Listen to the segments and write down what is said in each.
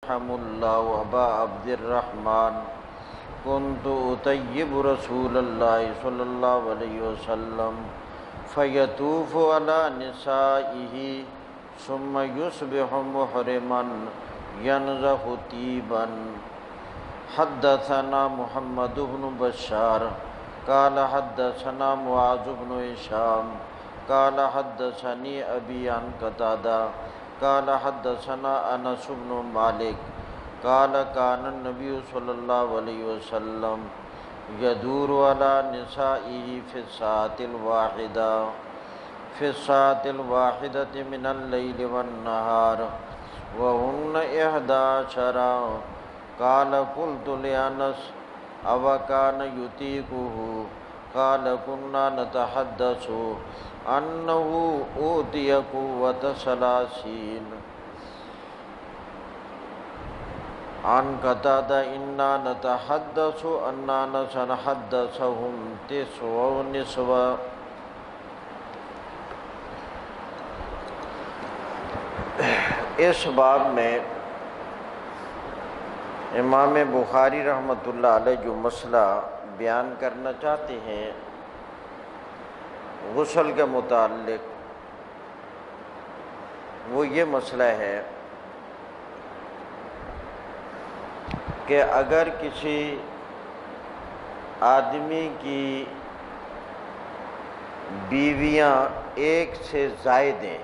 رحم الله أبا عبد الرحمن كنت أطيب رسول الله صلى الله عليه وسلم فيطوف على نسائه ثم يصبح محرما ينزه طيبا. حدثنا محمد بن بشار قال حدثنا معاذ بن هشام قال حدثني أبي عن قتادة قال حدثنا أنس بن مالك قال كان النبي صلى الله عليه وسلم يدور على نسائه في الساعة الواحدة من الليل والنهار وهن 11. قال قلت لأنس أو كان يطيقه قال كنا نتحدث أنه أوتي قوة 30. عن قتادة إنا نتحدث أننا سنحدثهم 9 اس باب میں امام بخاری رحمۃ اللہ علیہ جو مسئلہ بیان کرنا چاہتے ہیں غسل کے متعلق، وہ یہ مسئلہ ہے کہ اگر کسی آدمی کی بیویاں ایک سے زائد ہیں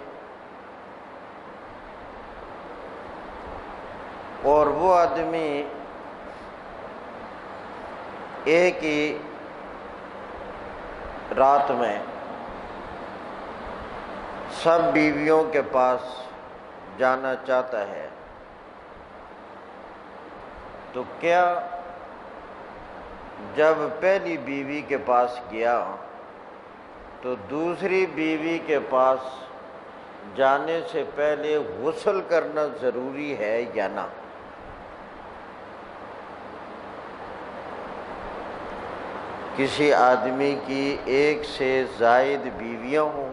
اور وہ آدمی ایک ہی رات میں سب بیویوں کے پاس جانا چاہتا ہے، تو کیا جب پہلی بیوی کے پاس گیا تو دوسری بیوی کے پاس جانے سے پہلے غسل کرنا ضروری ہے یا نہ؟ کسی آدمی کی ایک سے زائد بیویاں ہوں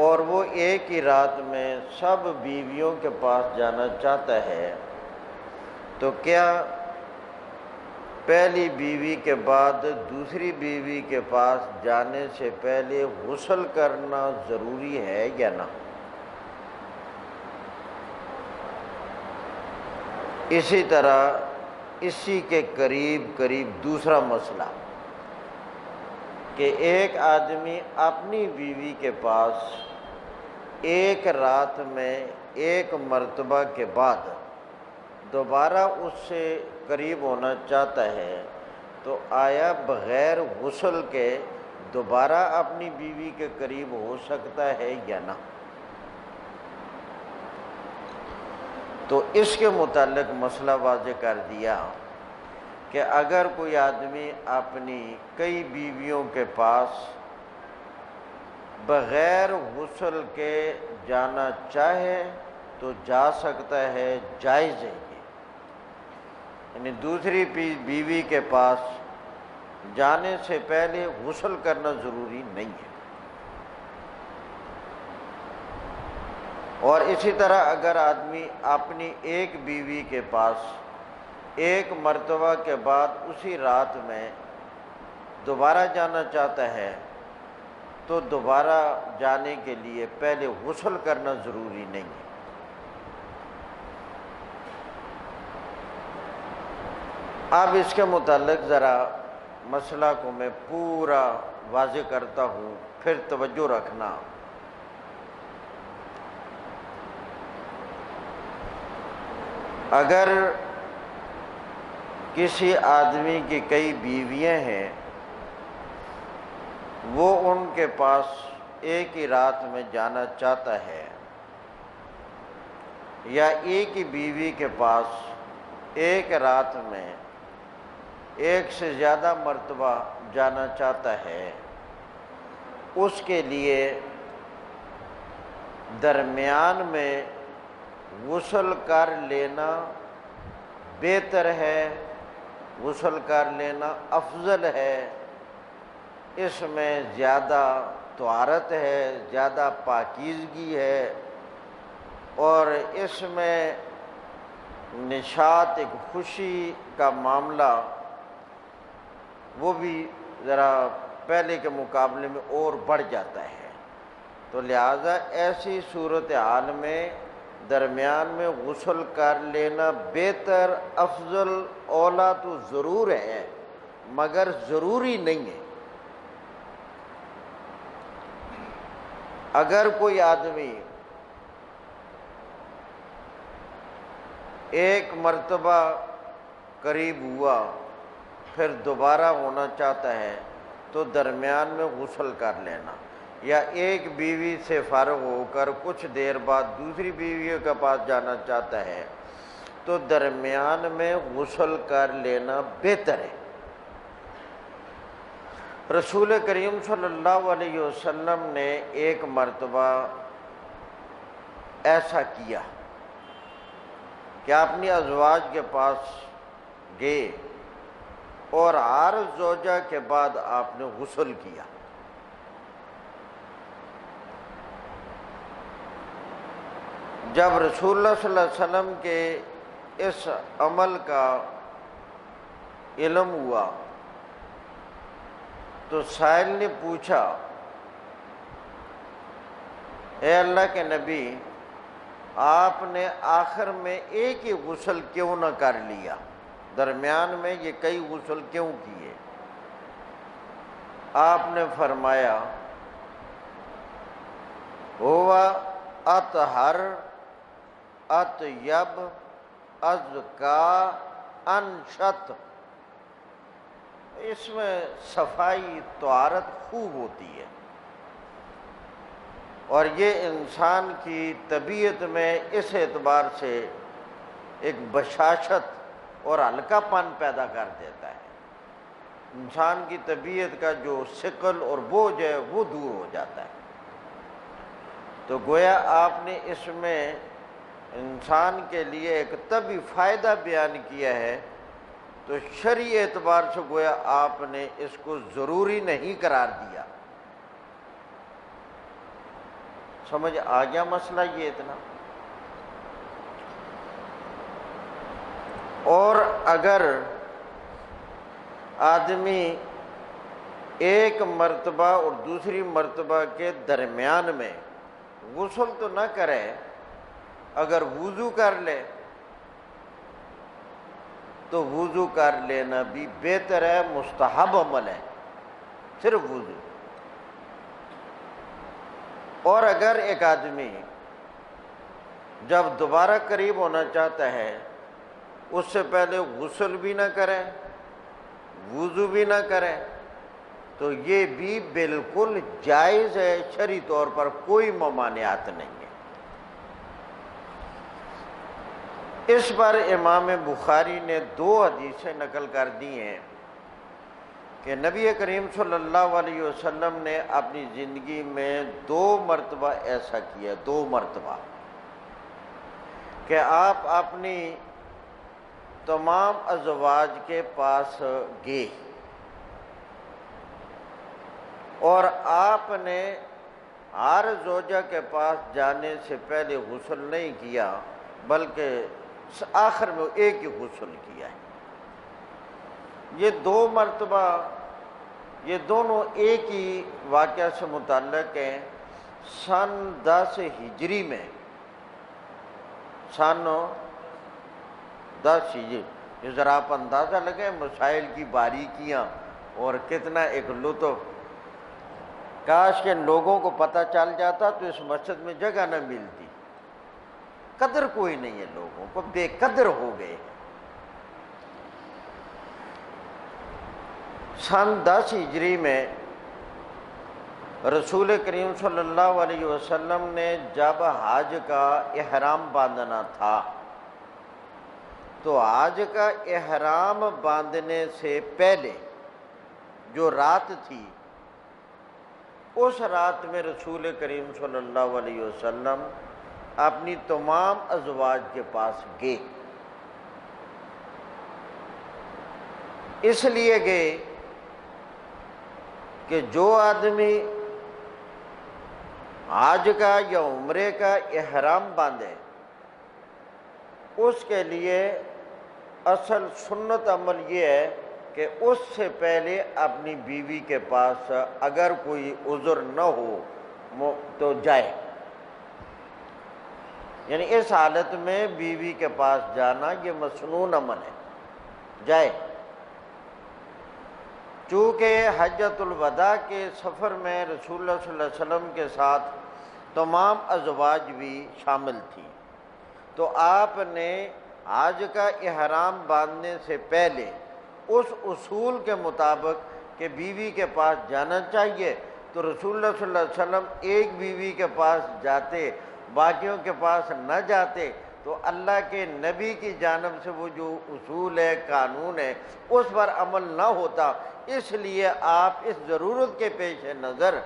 اور وہ ایک ہی رات میں سب بیویوں کے پاس جانا چاہتا ہے، تو کیا پہلی بیوی کے بعد دوسری بیوی کے پاس جانے سے پہلے غسل کرنا ضروری ہے یا نہ؟ اسی طرح اسی کے قریب دوسرا مسئلہ کہ ایک آدمی اپنی بیوی کے پاس ایک رات میں ایک مرتبہ کے بعد دوبارہ اس سے قریب ہونا چاہتا ہے، تو آیا بغیر غسل کے دوبارہ اپنی بیوی کے قریب ہو سکتا ہے یا نہ؟ تو اس کے متعلق مسئلہ واضح کر دیا کہ اگر کوئی آدمی اپنی کئی بیویوں کے پاس بغیر غسل کے جانا چاہے تو جا سکتا ہے، جائز ہے، یعنی دوسری بیوی کے پاس جانے سے پہلے غسل کرنا ضروری نہیں ہے. اور اسی طرح اگر آدمی اپنی ایک بیوی کے پاس ایک مرتبہ کے بعد اسی رات میں دوبارہ جانا چاہتا ہے تو دوبارہ جانے کے لیے پہلے غسل کرنا ضروری نہیں ہے. اب اس کے متعلق ذرا مسئلہ کو میں پورا واضح کرتا ہوں، پھر توجہ رکھنا. اگر کسی آدمی کی کئی بیویاں ہیں، وہ ان کے پاس ایک ہی رات میں جانا چاہتا ہے یا ایک ہی بیوی کے پاس ایک رات میں ایک سے زیادہ مرتبہ جانا چاہتا ہے، اس کے لیے درمیان میں غسل کر لینا بہتر ہے، غسل کر لینا افضل ہے. اس میں زیادہ طہارت ہے، زیادہ پاکیزگی ہے، اور اس میں نشاط، ایک خوشی کا معاملہ، وہ بھی ذرا پہلے کے مقابلے میں اور بڑھ جاتا ہے۔ تو لہٰذا ایسی صورتحال میں درمیان میں غسل کر لینا بہتر، افضل، اولیٰ تو ضرور ہے، مگر ضروری نہیں ہے۔ اگر کوئی آدمی ایک مرتبہ قریب ہوا پھر دوبارہ ہونا چاہتا ہے تو درمیان میں غسل کر لینا، یا ایک بیوی سے فارغ ہو کر کچھ دیر بعد دوسری بیوی کے پاس جانا چاہتا ہے تو درمیان میں غسل کر لینا بہتر ہے۔ رسول کریم صلی اللہ علیہ وسلم نے ایک مرتبہ ایسا کیا کہ اپنی ازواج کے پاس گئے اور ہر زوجہ کے بعد آپ نے غسل کیا۔ جب رسول اللہ صلی اللہ علیہ وسلم کے اس عمل کا علم ہوا تو سائل نے پوچھا، اے اللہ کے نبی، آپ نے آخر میں ایک ہی غسل کیوں نہ کر لیا؟ درمیان میں یہ کئی غسل کیوں کیے؟ آپ نے فرمایا، ہوا اطہر اطیب ازکا انشط، اس میں صفائی طہارت خوب ہوتی ہے، اور یہ انسان کی طبیعت میں اس اعتبار سے ایک بشاشت اور ہلکا پن پیدا کر دیتا ہے۔ انسان کی طبیعت کا جو ثقل اور بوجھ ہے وہ دور ہو جاتا ہے۔ تو گویا آپ نے اس میں انسان کے لیے ایک طبی فائدہ بیان کیا ہے، تو شرعی اعتبار سے گویا آپ نے اس کو ضروری نہیں قرار دیا۔ سمجھ آ گیا مسئلہ یہ اتنا؟ اور اگر آدمی ایک مرتبہ اور دوسری مرتبہ کے درمیان میں غسل تو نہ کرے، اگر وضو کر لے تو وضو کر لینا بھی بہتر ہے، مستحب عمل ہے، صرف وضو۔ اور اگر ایک آدمی جب دوبارہ قریب ہونا چاہتا ہے اس سے پہلے غسل بھی نہ کرے، وضو بھی نہ کرے، تو یہ بھی بالکل جائز ہے، شرعی طور پر کوئی ممانعت نہیں ہے۔ اس پر امام بخاری نے 2 حدیثیں نقل کر دی ہیں کہ نبی کریم صلی اللہ علیہ وسلم نے اپنی زندگی میں 2 مرتبہ ایسا کیا، 2 مرتبہ، کہ آپ اپنی تمام ازواج کے پاس گئے اور آپ نے ہر زوجہ کے پاس جانے سے پہلے غسل نہیں کیا، بلکہ آخر میں ایک ہی غسل کیا ہے۔ یہ 2 مرتبہ، یہ دونوں ایک ہی واقعہ سے متعلق ہیں۔ سن 10 ہجری میں، سن 10 ہجری، یہ ذرا آپ اندازہ لگیں مسائل کی باریکیاں اور کتنا ایک لطف، کاش کہ لوگوں کو پتہ چل جاتا تو اس مسجد میں جگہ نہ ملتی۔ قدر کوئی نہیں ہے، لوگوں کو بے قدر ہو گئے۔ سن 10 ہجری میں رسول کریم صلی اللہ علیہ وسلم نے جب حج کا احرام باندھنا تھا تو حج کا احرام باندھنے سے پہلے جو رات تھی، اس رات میں رسول کریم صلی اللہ علیہ وسلم اپنی تمام ازواج کے پاس گئے۔ اس لیے گئے کہ جو آدمی حج کا یا عمرے کا احرام باندھے اس کے لیے اصل سنت عمل یہ ہے کہ اس سے پہلے اپنی بیوی کے پاس اگر کوئی عذر نہ ہو تو جائے، یعنی اس حالت میں بیوی کے پاس جانا یہ مسنون عمل ہے، جائے۔ چونکہ حجۃ الوداع کے سفر میں رسول اللہ صلی اللہ علیہ وسلم کے ساتھ تمام ازواج بھی شامل تھیں، تو آپ نے حج کا احرام باندھنے سے پہلے اس اصول کے مطابق کہ بیوی کے پاس جانا چاہیے، تو رسول اللہ صلی اللہ علیہ وسلم ایک بیوی کے پاس جاتے، باقیوں کے پاس نہ جاتے، تو اللہ کے نبی کی جانب سے وہ جو اصول ہے، قانون ہے، اس پر عمل نہ ہوتا۔ اس لیے آپ اس ضرورت کے پیش نظر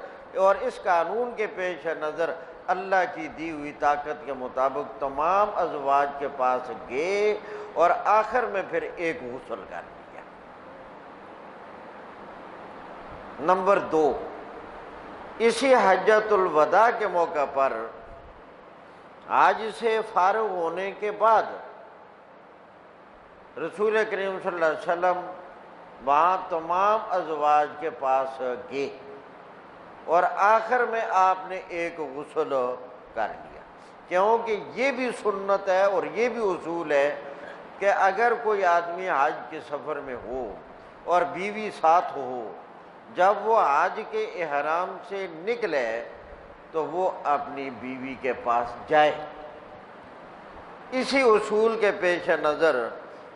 اور اس قانون کے پیش نظر اللہ کی دی ہوئی طاقت کے مطابق تمام ازواج کے پاس گئے اور آخر میں پھر ایک غسل کر لیا۔ نمبر 2، اسی حجۃ الوداع کے موقع پر حج سے فارغ ہونے کے بعد رسول کریم صلی اللہ علیہ وسلم وہاں تمام ازواج کے پاس گئے اور آخر میں آپ نے ایک غسل کر لیا، کیونکہ یہ بھی سنت ہے اور یہ بھی اصول ہے کہ اگر کوئی آدمی حج کے سفر میں ہو اور بیوی ساتھ ہو، جب وہ حج کے احرام سے نکلے تو وہ اپنی بیوی کے پاس جائے۔ اسی اصول کے پیش نظر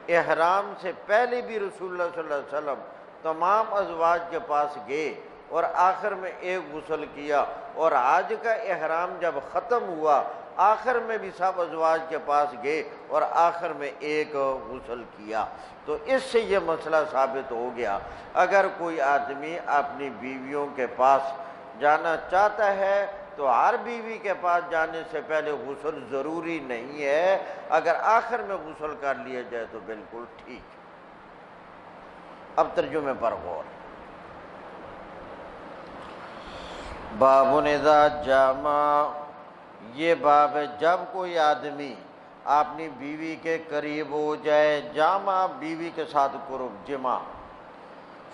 احرام سے پہلے بھی رسول اللہ صلی اللہ علیہ وسلم تمام ازواج کے پاس گئے اور آخر میں ایک غسل کیا، اور حج کا احرام جب ختم ہوا آخر میں بھی سب ازواج کے پاس گئے اور آخر میں ایک غسل کیا۔ تو اس سے یہ مسئلہ ثابت ہو گیا، اگر کوئی آدمی اپنی بیویوں کے پاس جانا چاہتا ہے تو ہر بیوی کے پاس جانے سے پہلے غسل ضروری نہیں ہے، اگر آخر میں غسل کر لیا جائے تو بالکل ٹھیک۔ اب ترجمے پر غور۔ باب اذا جامع، یہ باب ہے جب کوئی آدمی اپنی بیوی کے قریب ہو جائے، جامع بیوی کے ساتھ قرب، جمع،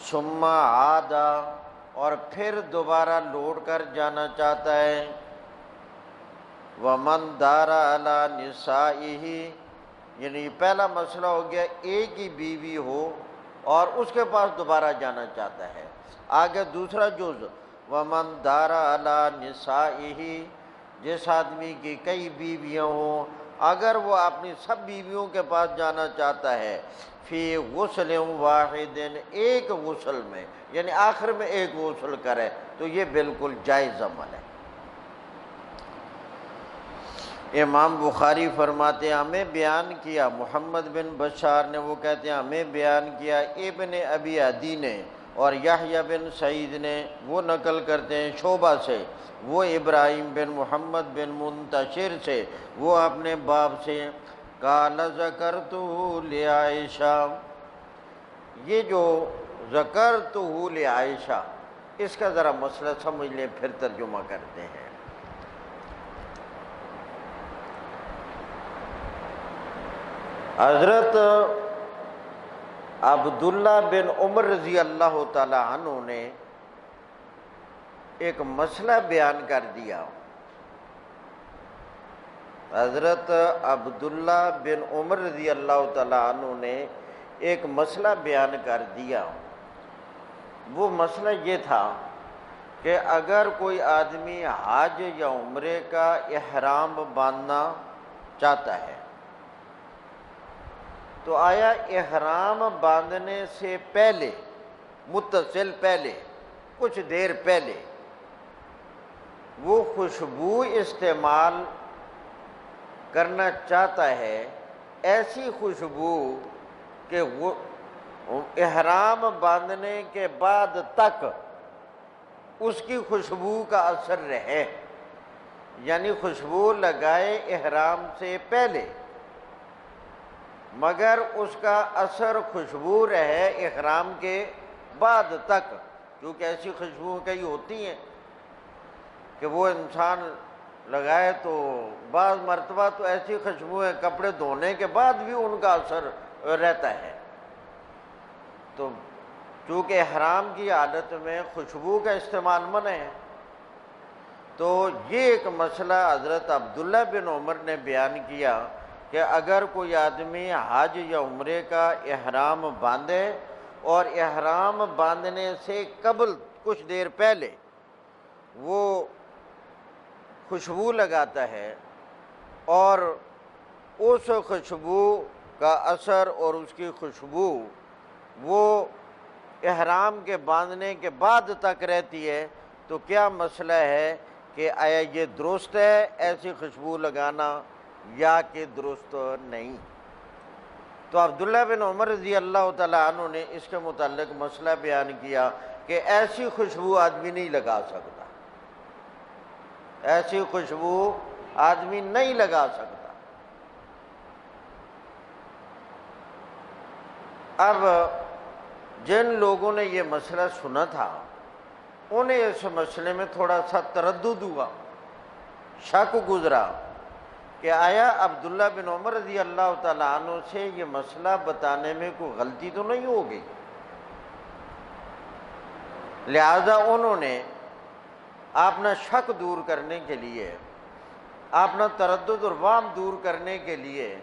ثم عاد، اور پھر دوبارہ لوٹ کر جانا چاہتا ہے، ومن دار علی نسائہ، یعنی پہلا مسئلہ ہو گیا ایک ہی بیوی ہو اور اس کے پاس دوبارہ جانا چاہتا ہے۔ آگے دوسرا جز، ومن دار علی نسائہ، جس آدمی کی کئی بیویاں ہوں، اگر وہ اپنی سب بیویوں کے پاس جانا چاہتا ہے، فی غسل واحد، ایک غسل میں، یعنی آخر میں ایک غسل کرے، تو یہ بالکل جائز عمل ہے۔ امام بخاری فرماتے ہیں ہمیں بیان کیا، محمد بن بشار نے، وہ کہتے ہیں ہمیں بیان کیا ابن ابی عدی نے اور یحییٰ بن سعید نے، وہ نقل کرتے ہیں شعبہ سے، وہ ابراہیم بن محمد بن منتشر سے، وہ اپنے باپ سے، قال ذکرتہ لعائشہ، یہ جو ذکرتہ لعائشہ، اس کا ذرا مسئلہ سمجھ لیں پھر ترجمہ کرتے ہیں۔ حضرت عبداللہ بن عمر رضی اللہ تعالی عنہ نے ایک مسئلہ بیان کر دیا۔ حضرت عبداللہ بن عمر رضی اللہ تعالی عنہ نے ایک مسئلہ بیان کر دیا۔ وہ مسئلہ یہ تھا کہ اگر کوئی آدمی حج یا عمرے کا احرام باندھنا چاہتا ہے تو آیا احرام باندھنے سے پہلے، متصل پہلے، کچھ دیر پہلے، وہ خوشبو استعمال کرنا چاہتا ہے، ایسی خوشبو کہ وہ احرام باندھنے کے بعد تک اس کی خوشبو کا اثر رہے، یعنی خوشبو لگائے احرام سے پہلے مگر اس کا اثر خوشبو رہے احرام کے بعد تک، کیونکہ ایسی خوشبو کئی ہوتی ہیں کہ وہ انسان لگائے تو بعض مرتبہ تو ایسی خوشبوئیں کپڑے دھونے کے بعد بھی ان کا اثر رہتا ہے۔ تو چونکہ احرام کی حالت میں خوشبو کا استعمال منع ہے، تو یہ ایک مسئلہ حضرت عبداللہ بن عمر نے بیان کیا کہ اگر کوئی آدمی حج یا عمرے کا احرام باندھے اور احرام باندھنے سے قبل کچھ دیر پہلے وہ خوشبو لگاتا ہے اور اس خوشبو کا اثر اور اس کی خوشبو وہ احرام کے باندھنے کے بعد تک رہتی ہے، تو کیا مسئلہ ہے کہ آیا یہ درست ہے ایسی خوشبو لگانا یا کہ درست نہیں؟ تو عبداللہ بن عمر رضی اللہ تعالیٰ عنہ نے اس کے متعلق مسئلہ بیان کیا کہ ایسی خوشبو آدمی نہیں لگا سکتا، ایسی خوشبو آدمی نہیں لگا سکتا۔ اب جن لوگوں نے یہ مسئلہ سنا تھا انہیں اس مسئلے میں تھوڑا سا تردد ہوا، شک گزرا کہ آیا عبداللہ بن عمر رضی اللہ تعالیٰ عنہ سے یہ مسئلہ بتانے میں کوئی غلطی تو نہیں ہو گئی؟ لہذا انہوں نے اپنا شک دور کرنے کے لیے، اپنا تردد اور وہم دور کرنے کے لیے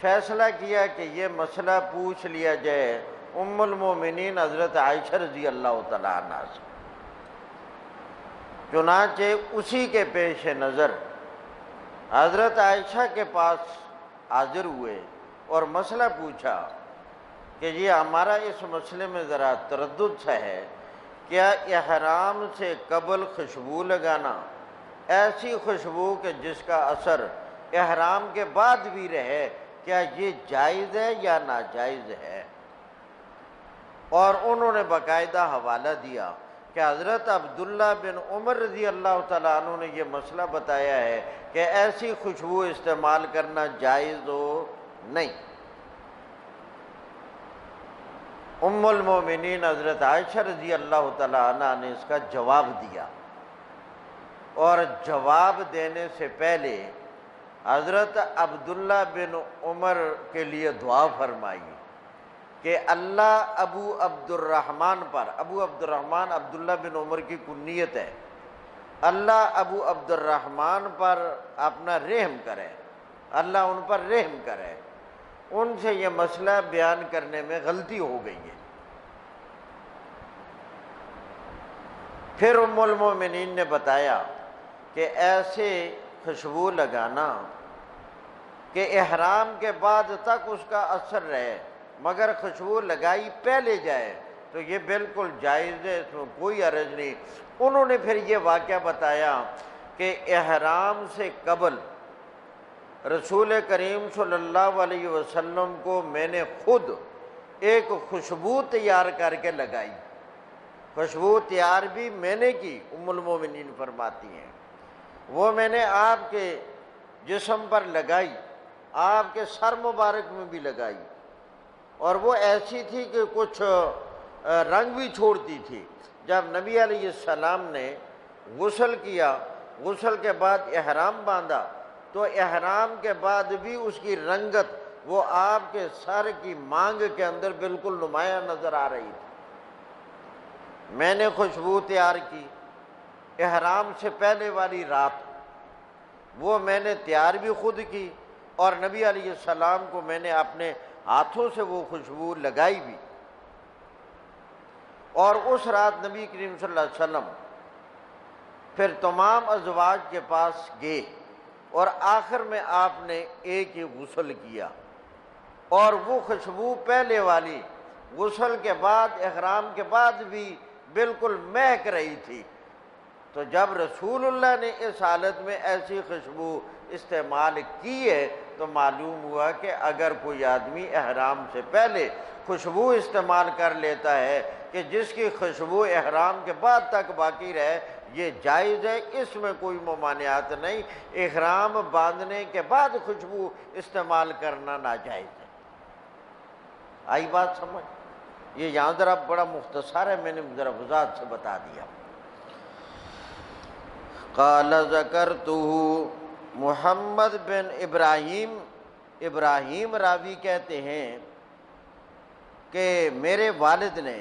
فیصلہ کیا کہ یہ مسئلہ پوچھ لیا جائے ام المومنین حضرت عائشہ رضی اللہ تعالیٰ عنہ سے۔ چنانچہ اسی کے پیش نظر حضرت عائشہ کے پاس حاضر ہوئے اور مسئلہ پوچھا کہ یہ ہمارا اس مسئلے میں ذرا تردد سا ہے، کیا احرام سے قبل خوشبو لگانا، ایسی خوشبو کہ جس کا اثر احرام کے بعد بھی رہے، کیا یہ جائز ہے یا ناجائز ہے؟ اور انہوں نے باقاعدہ حوالہ دیا کہ حضرت عبداللہ بن عمر رضی اللہ تعالیٰ عنہ نے یہ مسئلہ بتایا ہے کہ ایسی خوشبو استعمال کرنا جائز ہو نہیں۔ ام المومنین حضرت عائشہ رضی اللہ تعالیٰ عنہ نے اس کا جواب دیا، اور جواب دینے سے پہلے حضرت عبداللہ بن عمر کے لیے دعا فرمائی کہ اللہ ابو عبد الرحمن پر، ابو عبد الرحمن عبداللہ بن عمر کی کنیت ہے، اللہ ابو عبد الرحمن پر اپنا رحم کرے، اللہ ان پر رحم کرے، ان سے یہ مسئلہ بیان کرنے میں غلطی ہو گئی ہے۔ پھر ام المومنین نے بتایا کہ ایسے خوشبو لگانا کہ احرام کے بعد تک اس کا اثر رہے مگر خوشبو لگائی پہلے جائے تو یہ بالکل جائز ہے، اس میں کوئی حرج نہیں۔ انہوں نے پھر یہ واقعہ بتایا کہ احرام سے قبل رسول کریم صلی اللہ علیہ وسلم کو میں نے خود ایک خوشبو تیار کر کے لگائی، خوشبو تیار بھی میں نے کی، ام المومنین فرماتی ہیں، وہ میں نے آپ کے جسم پر لگائی، آپ کے سر مبارک میں بھی لگائی، اور وہ ایسی تھی کہ کچھ رنگ بھی چھوڑتی تھی۔ جب نبی علیہ السلام نے غسل کیا، غسل کے بعد احرام باندھا، تو احرام کے بعد بھی اس کی رنگت وہ آپ کے سر کی مانگ کے اندر بالکل نمایاں نظر آ رہی تھی۔ میں نے خوشبو تیار کی احرام سے پہلے والی رات، وہ میں نے تیار بھی خود کی، اور نبی علیہ السلام کو میں نے اپنے ہاتھوں سے وہ خوشبو لگائی بھی۔ اور اس رات نبی کریم صلی اللہ علیہ وسلم پھر تمام ازواج کے پاس گئے، اور آخر میں آپ نے ایک ہی غسل کیا، اور وہ خوشبو پہلے والی غسل کے بعد، احرام کے بعد بھی بالکل مہک رہی تھی۔ تو جب رسول اللہ نے اس حالت میں ایسی خوشبو استعمال کی ہے تو معلوم ہوا کہ اگر کوئی آدمی احرام سے پہلے خوشبو استعمال کر لیتا ہے کہ جس کی خوشبو احرام کے بعد تک باقی رہے، یہ جائز ہے، اس میں کوئی ممانعت نہیں۔ احرام باندھنے کے بعد خوشبو استعمال کرنا ناجائز ہے۔ آئی بات سمجھ؟ یہ یہاں ذرا بڑا مختصر ہے، میں نے ذرا وضاحت سے بتا دیا۔ قال ذکرتہ، محمد بن ابراہیم راوی کہتے ہیں کہ میرے والد نے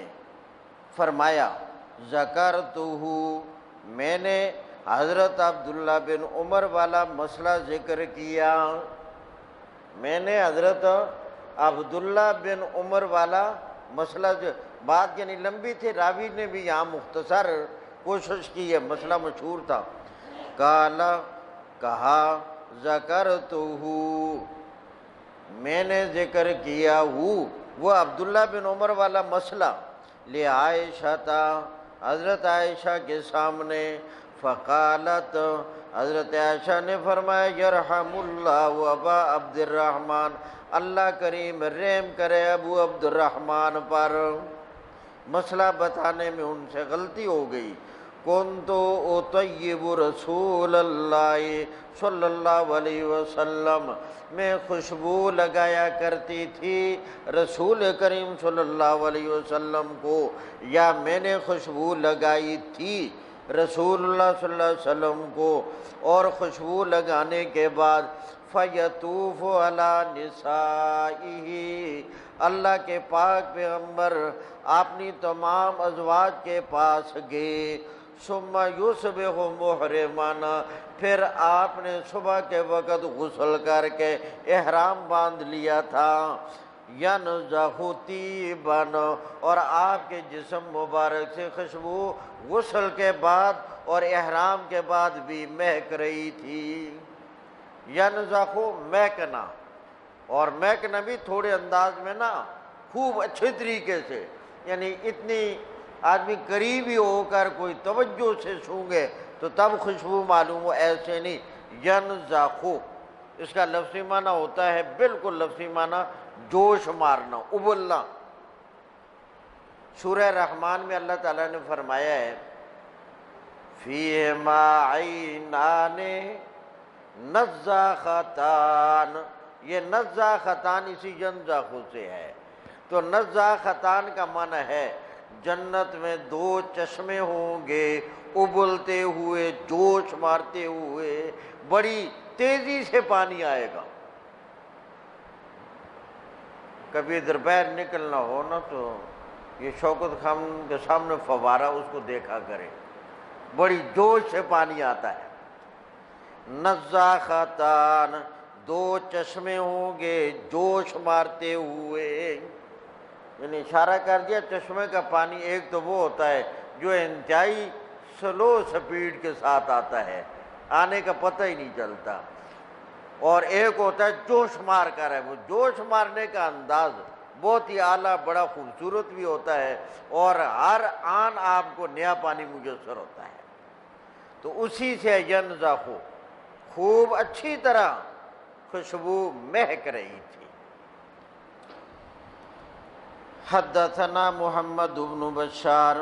فرمایا ذکرتہ، میں نے حضرت عبداللہ بن عمر والا مسئلہ ذکر کیا، میں نے حضرت عبداللہ بن عمر والا مسئلہ، بات یعنی لمبی تھی، راوی نے بھی یہاں مختصر کوشش کی ہے، مسئلہ مشہور تھا۔ قال، کہا، ذکرتہ، میں نے ذکر کیا وہ عبداللہ بن عمر والا مسئلہ، لعائشہ تھا، حضرت عائشہ کے سامنے، فقالت، حضرت عائشہ نے فرمایا یرحم اللہ ابا عبد الرحمن، اللہ کریم رحم کرے ابو عبد الرحمن پر، مسئلہ بتانے میں ان سے غلطی ہو گئی۔ کنت اطیب رسول اللہ صلی اللہ علیہ وسلم، میں خوشبو لگایا کرتی تھی رسول کریم صلی اللہ علیہ وسلم کو، یا میں نے خوشبو لگائی تھی رسول اللہ صلی اللہ علیہ وسلم کو، اور خوشبو لگانے کے بعد فیطوف علی نسائہ، اللہ کے پاک پیغمبر اپنی تمام ازواج کے پاس گئے، ثم یصبح محرما، پھر آپ نے صبح کے وقت غسل کر کے احرام باندھ لیا تھا، ینزہ طیبا، اور آپ کے جسم مبارک سے خوشبو غسل کے بعد اور احرام کے بعد بھی مہک رہی تھی۔ ینزہ مہکنا، اور مہکنا بھی تھوڑے انداز میں نا، خوب اچھے طریقے سے، یعنی اتنی آدمی قریبی ہو کر کوئی توجہ سے سونگے تو تب خوشبو معلوم ہو، ایسے نہیں۔ ینزہ، اس کا لفظی معنی ہوتا ہے، بالکل لفظی معنی جوش مارنا، ابلنا۔ سورہ رحمان میں اللہ تعالیٰ نے فرمایا ہے فیہما عینان نضاختان، یہ نضاختان اسی ینزہ سے ہے، تو نضاختان کا معنی ہے جنت میں دو چشمے ہوں گے ابلتے ہوئے، جوش مارتے ہوئے، بڑی تیزی سے پانی آئے گا۔ کبھی دوپہر نکلنا ہو نا تو یہ شوکت خان کے سامنے فوارہ، اس کو دیکھا کرے، بڑی جوش سے پانی آتا ہے۔ نضاختان، دو چشمے ہوں گے جوش مارتے ہوئے، میں نے اشارہ کر دیا، چشمے کا پانی ایک تو وہ ہوتا ہے جو انتہائی سلو سپیڈ کے ساتھ آتا ہے، آنے کا پتہ ہی نہیں چلتا، اور ایک ہوتا ہے جوش مار کر ہے، وہ جوش مارنے کا انداز بہت ہی اعلیٰ، بڑا خوبصورت بھی ہوتا ہے، اور ہر آن آپ کو نیا پانی میسر ہوتا ہے، تو اسی سے ینزہ، خوب اچھی طرح خوشبو مہک رہی تھی۔ حدثنا محمد بن بشار،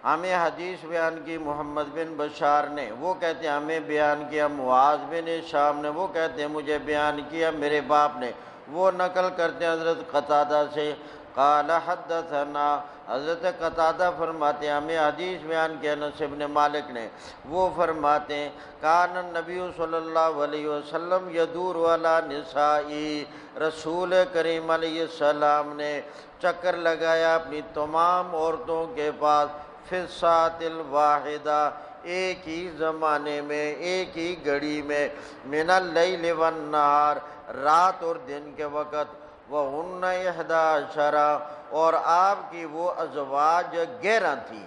ہمیں حدیث بیان کی محمد بن بشار نے، وہ کہتے ہیں ہمیں بیان کیا معاذ بن شام نے، وہ کہتے ہیں مجھے بیان کیا میرے باپ نے، وہ نقل کرتے ہیں حضرت قتادہ سے، قال حدثنا، حضرت قتادہ فرماتے ہیں ہمیں حدیث بیان کیا انس بن مالک نے، وہ فرماتے ہیں کان النبی صلی اللہ علیہ وسلم یدور علی نسائی، رسول کریم علیہ السلام نے چکر لگایا اپنی تمام عورتوں کے پاس، فی الساعۃ الواحدہ، ایک ہی زمانے میں، ایک ہی گھڑی میں، من اللیل والنہار، رات اور دن کے وقت، وَهُنَّ 11، اور آپ کی وہ ازواج 11 تھی۔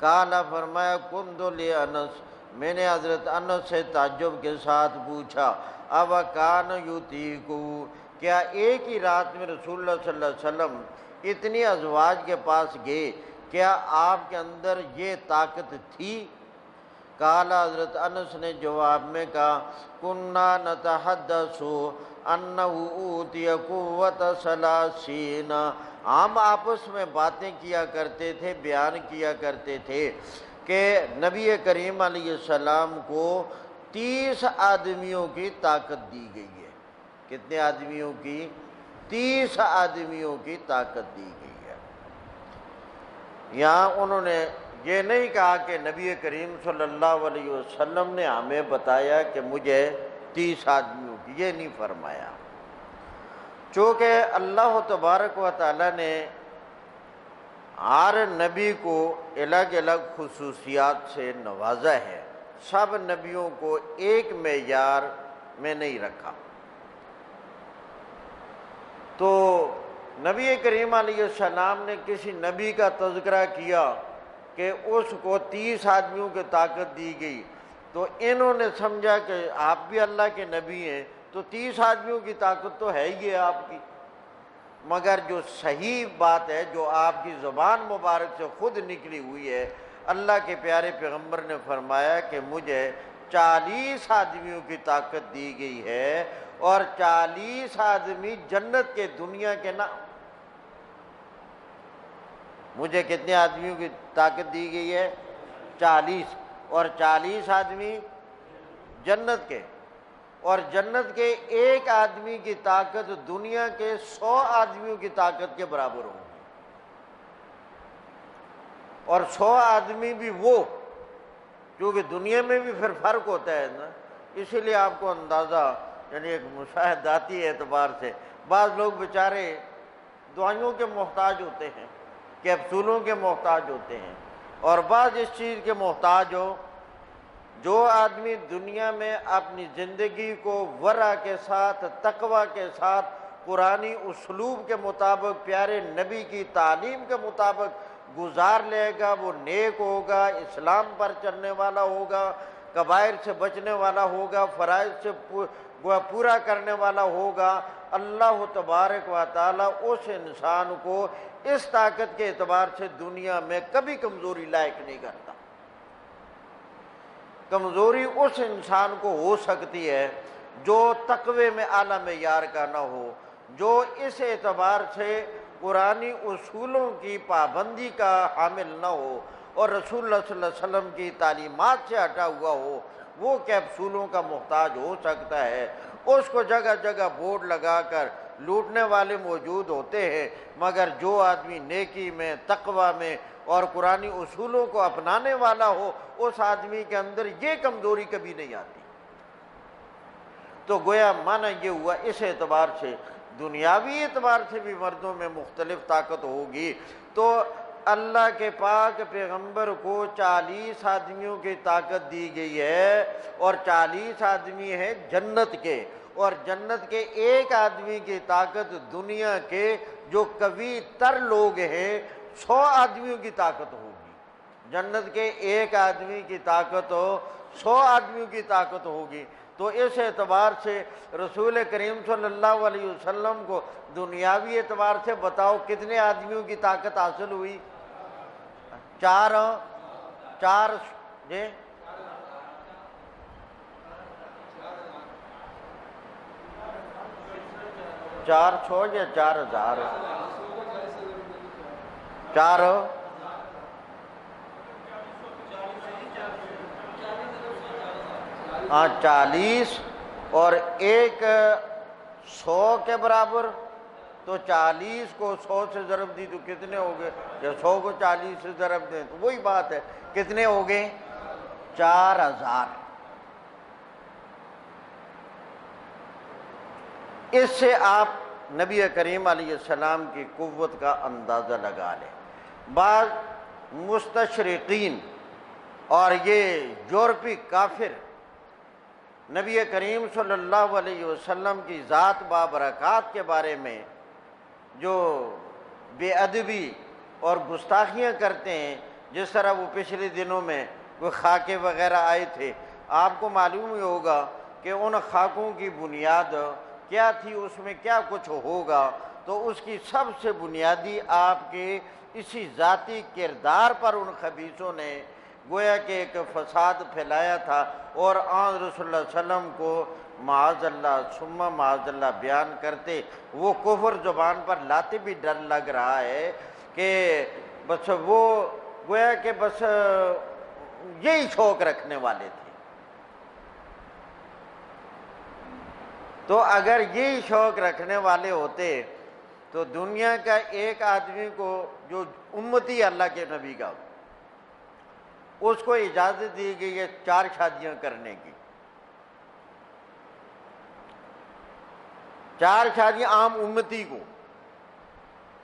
قال، فرمایا کنت لانس، میں نے حضرت انس سے تعجب کے ساتھ پوچھا، اب کان یطیقو، کیا ایک ہی رات میں رسول اللہ صلی اللہ علیہ وسلم اتنی ازواج کے پاس گئے، کیا آپ کے اندر یہ طاقت تھی؟ قال، حضرت انس نے جواب میں کہا کننا نتحدث انہ اوتی قوت 30، ہم آپس میں باتیں کیا کرتے تھے، بیان کیا کرتے تھے کہ نبی کریم علیہ السلام کو 30 آدمیوں کی طاقت دی گئی ہے۔ کتنے آدمیوں کی؟ 30 آدمیوں کی طاقت دی گئی ہے۔ یہاں انہوں نے یہ نہیں کہا کہ نبی کریم صلی اللہ علیہ وسلم نے ہمیں بتایا کہ مجھے 30 آدمیوں کی، یہ نہیں فرمایا۔ چونکہ اللہ تبارک و تعالیٰ نے ہر نبی کو الگ الگ خصوصیات سے نوازا ہے، سب نبیوں کو ایک معیار میں نہیں رکھا۔ تو نبی کریم علیہ السلام نے کسی نبی کا تذکرہ کیا کہ اس کو 30 آدمیوں کی طاقت دی گئی، تو انہوں نے سمجھا کہ آپ بھی اللہ کے نبی ہیں تو 30 آدمیوں کی طاقت تو ہے ہی ہے آپ کی۔ مگر جو صحیح بات ہے، جو آپ کی زبان مبارک سے خود نکلی ہوئی ہے، اللہ کے پیارے پیغمبر نے فرمایا کہ مجھے 40 آدمیوں کی طاقت دی گئی ہے، اور 40 آدمی جنت کے دنیا کے نہ۔ مجھے کتنے آدمیوں کی طاقت دی گئی ہے؟ 40، اور 40 آدمی جنت کے، اور جنت کے ایک آدمی کی طاقت دنیا کے 100 آدمیوں کی طاقت کے برابر ہوگی۔ اور 100 آدمی بھی وہ، کیونکہ دنیا میں بھی پھر فرق ہوتا ہے نا، اسی لیے آپ کو اندازہ، یعنی ایک مشاہداتی اعتبار سے بعض لوگ بیچارے دعائیوں کے محتاج ہوتے ہیں، کیپسولوں کے محتاج ہوتے ہیں، اور بعض اس چیز کے محتاج ہو۔ جو آدمی دنیا میں اپنی زندگی کو ورع کے ساتھ، تقوی کے ساتھ، قرآنی اسلوب کے مطابق، پیارے نبی کی تعلیم کے مطابق گزار لے گا، وہ نیک ہوگا، اسلام پر چلنے والا ہوگا، کبائر سے بچنے والا ہوگا، فرائض سے پورا کرنے والا ہوگا۔ اللہ تبارک و تعالیٰ اس انسان کو اس طاقت کے اعتبار سے دنیا میں کبھی کمزوری لائق نہیں کرتا۔ کمزوری اس انسان کو ہو سکتی ہے جو تقوی میں اعلیٰ معیار کا نہ ہو، جو اس اعتبار سے قرآنی اصولوں کی پابندی کا حامل نہ ہو اور رسول اللہ صلی اللہ علیہ وسلم کی تعلیمات سے ہٹا ہوا ہو، وہ کیپسولوں کا محتاج ہو سکتا ہے۔ اس کو جگہ جگہ بورڈ لگا کر لوٹنے والے موجود ہوتے ہیں، مگر جو آدمی نیکی میں، تقوی میں اور قرآنی اصولوں کو اپنانے والا ہو، اس آدمی کے اندر یہ کمزوری کبھی نہیں آتی۔ تو گویا معنی یہ ہوا، اس اعتبار سے دنیاوی اعتبار سے بھی مردوں میں مختلف طاقت ہوگی۔ تو اللہ کے پاک پیغمبر کو 40 آدمیوں کی طاقت دی گئی ہے، اور 40 آدمی ہیں جنت کے، اور جنت کے ایک آدمی کی طاقت دنیا کے جو قوی تر لوگ ہیں 100 آدمیوں کی طاقت ہوگی۔ جنت کے ایک آدمی کی طاقت 100 آدمیوں کی طاقت ہوگی۔ تو اس اعتبار سے رسول کریم صلی اللہ علیہ وسلم کو دنیاوی اعتبار سے بتاؤ کتنے آدمیوں کی طاقت حاصل ہوئی؟ 4 جی 400 یا 4000؟ 40 اور ایک 100 کے برابر، تو 40 کو 100 سے ضرب دی تو کتنے ہو گئے؟ جب 100 کو 40 سے ضرب دیں تو وہی بات ہے، کتنے ہو گئے؟ 4000۔ اس سے آپ نبی کریم علیہ السلام کی قوت کا اندازہ لگا لیں۔ بعض مستشرقین اور یہ یورپی کافر نبی کریم صلی اللہ علیہ وسلم کی ذات بابرکات کے بارے میں جو بے ادبی اور گستاخیاں کرتے ہیں، جس طرح وہ پچھلے دنوں میں وہ خاکے وغیرہ آئے تھے، آپ کو معلوم ہی ہوگا کہ ان خاکوں کی بنیاد کیا تھی، اس میں کیا کچھ ہوگا۔ تو اس کی سب سے بنیادی آپ کے اسی ذاتی کردار پر ان خبیثوں نے گویا کہ ایک فساد پھیلایا تھا، اور آن رسول اللہ صلی اللہ علیہ وسلم کو معاذ اللہ ثم معاذ اللہ بیان کرتے، وہ کفر زبان پر لاتے بھی ڈر لگ رہا ہے کہ بس وہ گویا کہ بس یہی شوق رکھنے والے تھے۔ تو اگر یہی شوق رکھنے والے ہوتے تو دنیا کا ایک آدمی کو جو امتی اللہ کے نبی کا اس کو اجازت دی گئی ہے 4 شادیاں کرنے کی۔ 4 شادیاں عام امتی کو۔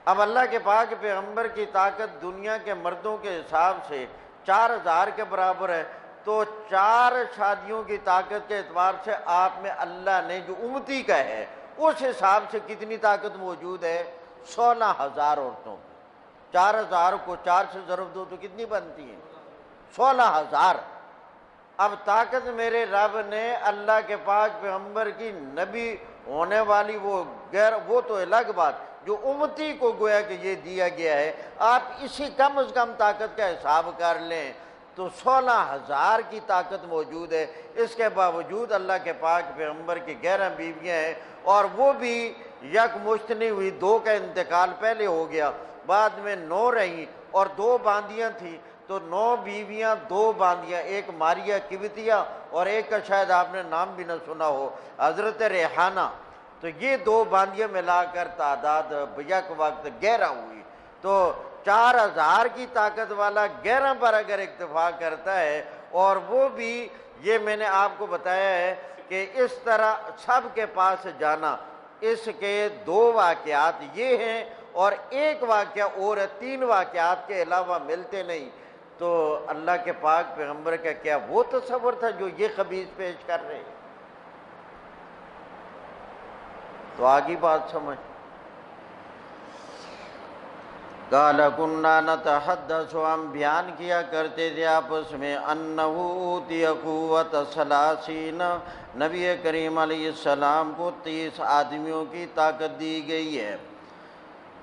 اب اللہ کے پاک پیغمبر کی طاقت دنیا کے مردوں کے حساب سے 4000 کے برابر ہے، تو 4 شادیوں کی طاقت کے اعتبار سے آپ میں اللہ نے جو امتی کا ہے اس حساب سے کتنی طاقت موجود ہے؟ 16,000 عورتوں کی۔ 4000 کو 4 سے ضرب دو تو کتنی بنتی ہیں؟ 16,000۔ اب طاقت میرے رب نے اللہ کے پاک پیغمبر کی نبی ہونے والی وہ تو الگ بات، جو امتی کو گویا کہ یہ دیا گیا ہے، آپ اسی کم از کم طاقت کا حساب کر لیں تو 16,000 کی طاقت موجود ہے۔ اس کے باوجود اللہ کے پاک پیغمبر کی 11 بیویاں ہیں، اور وہ بھی یک مشت نہیں ہوئی، 2 کا انتقال پہلے ہو گیا، بعد میں 9 رہیں اور 2 باندیاں تھیں، تو 9 بیویاں 2 باندیاں، ایک ماریہ کبتیہ اور ایک کا شاید آپ نے نام بھی نہ سنا ہو، حضرت ریحانہ۔ تو یہ 2 باندیاں ملا کر تعداد یک وقت 11 ہوئی۔ تو 4000 کی طاقت والا 11 پر اگر اکتفا کرتا ہے، اور وہ بھی یہ میں نے آپ کو بتایا ہے کہ اس طرح سب کے پاس جانا، اس کے 2 واقعات یہ ہیں اور ایک واقعہ اور ہے، 3 واقعات کے علاوہ ملتے نہیں۔ تو اللہ کے پاک پیغمبر کا کیا وہ تصور تھا جو یہ خبیث پیش کر رہے ہیں؟ تو آگی بات سمجھ۔ قَالَ كُنَّا نَتَحَدَّثُ، ہم بیان کیا کرتے تھے آپس میں، أَنَّهُ أُوتِيَ قُوَّةَ ثَلَاثِينَ، نبی کریم علیہ السلام کو 30 آدمیوں کی طاقت دی گئی ہے۔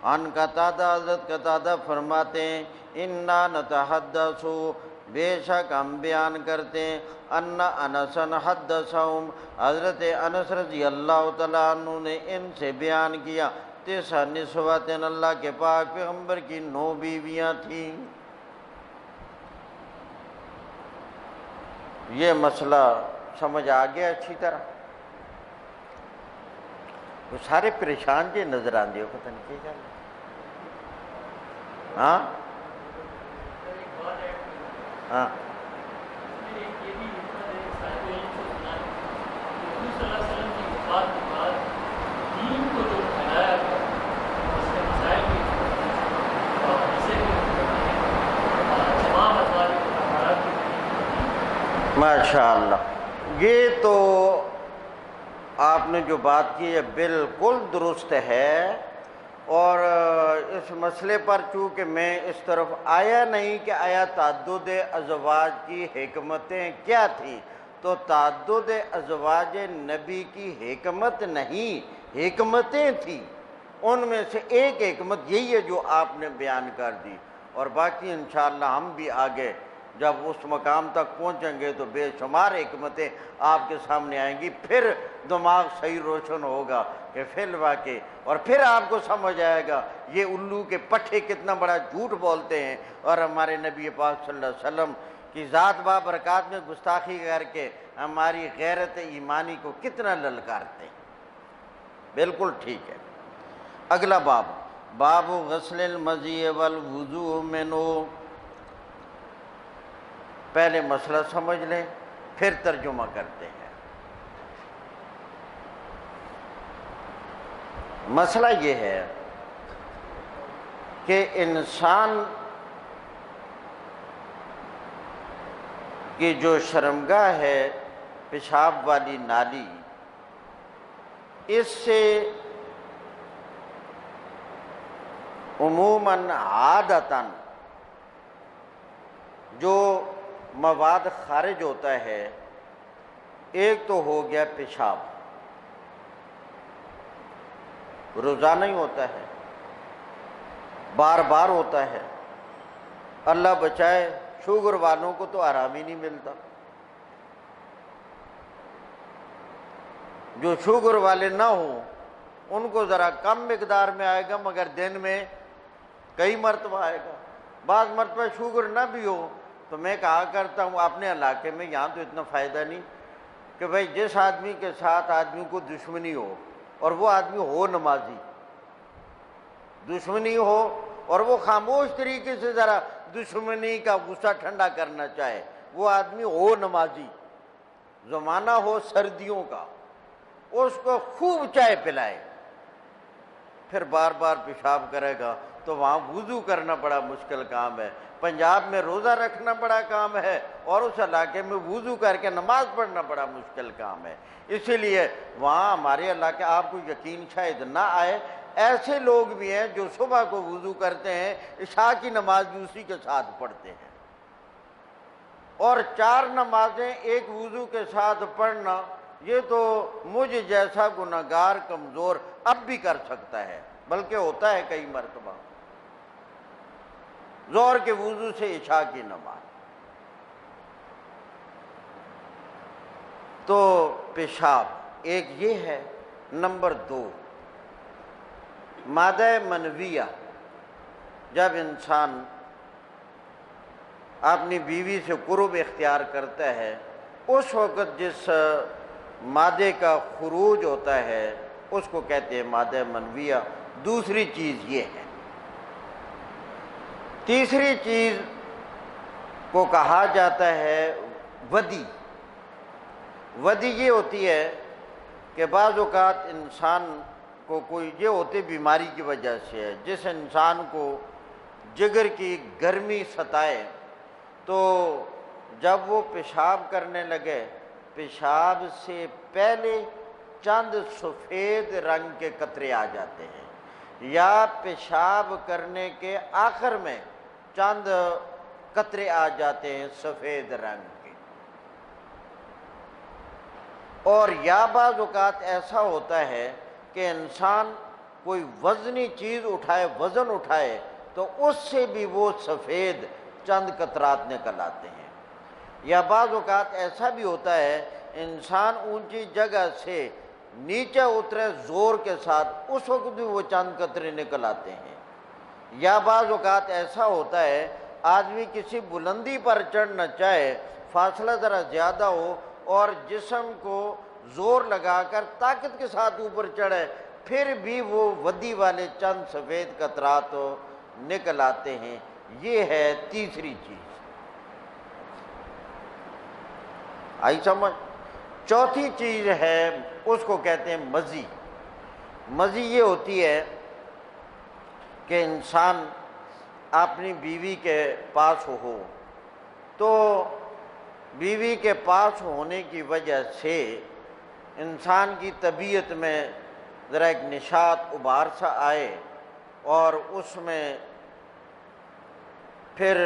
عن قتادہ، حضرت قتادہ فرماتے ہیں، اِنَّا نَتَحَدَّثُ، بے شک ہم بیان کرتے ہیں، ان انسن حدثہم، حضرت انس رضی اللہ تعالیٰ عنہ نے ان سے بیان کیا، 9 نسوتن، اللہ کے پاک پیغمبر کی 9 بیویاں تھیں۔ یہ مسئلہ سمجھ آ گیا اچھی طرح؟ وہ سارے پریشان جی نظر آندے ہو، پتہ نہیں کیا گل ہے؟ ہاں ہاں ماشاء اللہ، یہ تو آپ نے جو بات کی ہے بالکل درست ہے، اور اس مسئلے پر چونکہ میں اس طرف آیا نہیں کہ آیا تعدد ازواج کی حکمتیں کیا تھیں، تو تعدد ازواج نبی کی حکمت نہیں، حکمتیں تھیں، ان میں سے ایک حکمت یہی ہے جو آپ نے بیان کر دی، اور باقی انشاءاللہ ہم بھی آگے جب اس مقام تک پہنچیں گے تو بے شمار حکمتیں آپ کے سامنے آئیں گی، پھر دماغ صحیح روشن ہوگا کہ فی الواقع، اور پھر آپ کو سمجھ آئے گا یہ الو کے پٹھے کتنا بڑا جھوٹ بولتے ہیں، اور ہمارے نبی پاک صلی اللہ علیہ وسلم کی ذات بابرکات میں گستاخی کر کے ہماری غیرت ایمانی کو کتنا للکارتے ہیں۔ بالکل ٹھیک ہے۔ اگلا باب، باب غسل المزی والوضوء منہ۔ پہلے مسئلہ سمجھ لیں پھر ترجمہ کرتے ہیں۔ مسئلہ یہ ہے کہ انسان کی جو شرمگاہ ہے، پیشاب والی نالی، اس سے عموماً عادتاً جو مواد خارج ہوتا ہے، ایک تو ہو گیا پیشاب، روزانہ ہی ہوتا ہے، بار بار ہوتا ہے، اللہ بچائے شوگر والوں کو تو آرام ہی نہیں ملتا، جو شوگر والے نہ ہوں ان کو ذرا کم مقدار میں آئے گا، مگر دن میں کئی مرتبہ آئے گا۔ بعض مرتبہ شوگر نہ بھی ہو تو میں کہا کرتا ہوں اپنے علاقے میں، یہاں تو اتنا فائدہ نہیں، کہ بھائی جس آدمی کے ساتھ آدمی کو دشمنی ہو اور وہ آدمی ہو نمازی، دشمنی ہو اور وہ خاموش طریقے سے ذرا دشمنی کا غصہ ٹھنڈا کرنا چاہے، وہ آدمی ہو نمازی، زمانہ ہو سردیوں کا، اس کو خوب چائے پلائے، پھر بار بار پیشاب کرے گا تو وہاں وضو کرنا بڑا مشکل کام ہے۔ پنجاب میں روزہ رکھنا بڑا کام ہے، اور اس علاقے میں وضو کر کے نماز پڑھنا بڑا مشکل کام ہے۔ اسی لیے وہاں ہمارے علاقے، آپ کو یقین شاید نہ آئے، ایسے لوگ بھی ہیں جو صبح کو وضو کرتے ہیں، عشاء کی نماز بھی اسی کے ساتھ پڑھتے ہیں، اور 4 نمازیں ایک وضو کے ساتھ پڑھنا، یہ تو مجھ جیسا گنہگار کمزور اب بھی کر سکتا ہے، بلکہ ہوتا ہے کئی مرتبہ۔ ظہر کے وضو سے عشاء کی نماز۔ تو پیشاب ایک یہ ہے۔ نمبر 2، مادہ منویہ، جب انسان اپنی بیوی سے قرب اختیار کرتا ہے، اس وقت جس مادے کا خروج ہوتا ہے اس کو کہتے ہیں مادہ منویہ۔ دوسری چیز یہ ہے۔ تیسری چیز کو کہا جاتا ہے ودی۔ ودی یہ ہوتی ہے کہ بعض اوقات انسان کو کوئی، یہ ہوتے بیماری کی وجہ سے ہے، جس انسان کو جگر کی گرمی ستائے تو جب وہ پیشاب کرنے لگے، پیشاب سے پہلے چند سفید رنگ کے قطرے آ جاتے ہیں، یا پیشاب کرنے کے آخر میں چند قطرے آ جاتے ہیں سفید رنگ کے، اور یا بعض اوقات ایسا ہوتا ہے کہ انسان کوئی وزنی چیز اٹھائے، وزن اٹھائے، تو اس سے بھی وہ سفید چند قطرات نکل آتے ہیں، یا بعض اوقات ایسا بھی ہوتا ہے انسان اونچی جگہ سے نیچے اترے زور کے ساتھ، اس وقت بھی وہ چند قطرے نکل آتے ہیں، یا بعض اوقات ایسا ہوتا ہے آدمی کسی بلندی پر چڑھنا چاہے، فاصلہ ذرا زیادہ ہو اور جسم کو زور لگا کر طاقت کے ساتھ اوپر چڑھے، پھر بھی وہ ودی والے چند سفید قطرات نکل آتے ہیں۔ یہ ہے تیسری چیز۔ آئی سمجھ؟ چوتھی چیز ہے، اس کو کہتے ہیں مزی۔ مزی یہ ہوتی ہے کہ انسان اپنی بیوی کے پاس ہو تو بیوی کے پاس ہونے کی وجہ سے انسان کی طبیعت میں ذرا ایک نشاط ابھار سا آئے، اور اس میں پھر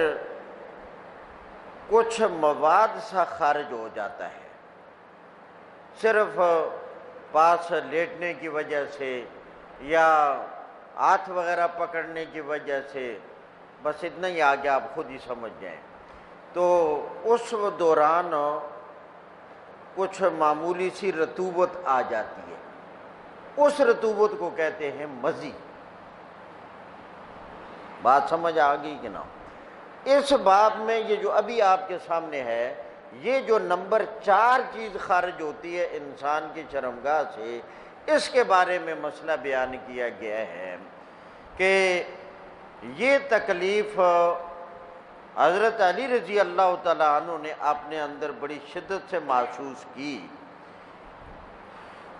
کچھ مواد سا خارج ہو جاتا ہے، صرف پاس لیٹنے کی وجہ سے یا ہاتھ وغیرہ پکڑنے کی وجہ سے، بس اتنا ہی آگے آپ خود ہی سمجھ جائیں۔ تو اس دوران کچھ معمولی سی رطوبت آ جاتی ہے، اس رطوبت کو کہتے ہیں مزی۔ بات سمجھ آ گئی کہ نہ؟ اس باب میں یہ جو ابھی آپ کے سامنے ہے، یہ جو نمبر 4 چیز خارج ہوتی ہے انسان کی شرمگاہ سے، اس کے بارے میں مسئلہ بیان کیا گیا ہے کہ یہ تکلیف حضرت علی رضی اللہ تعالیٰ عنہ نے اپنے اندر بڑی شدت سے محسوس کی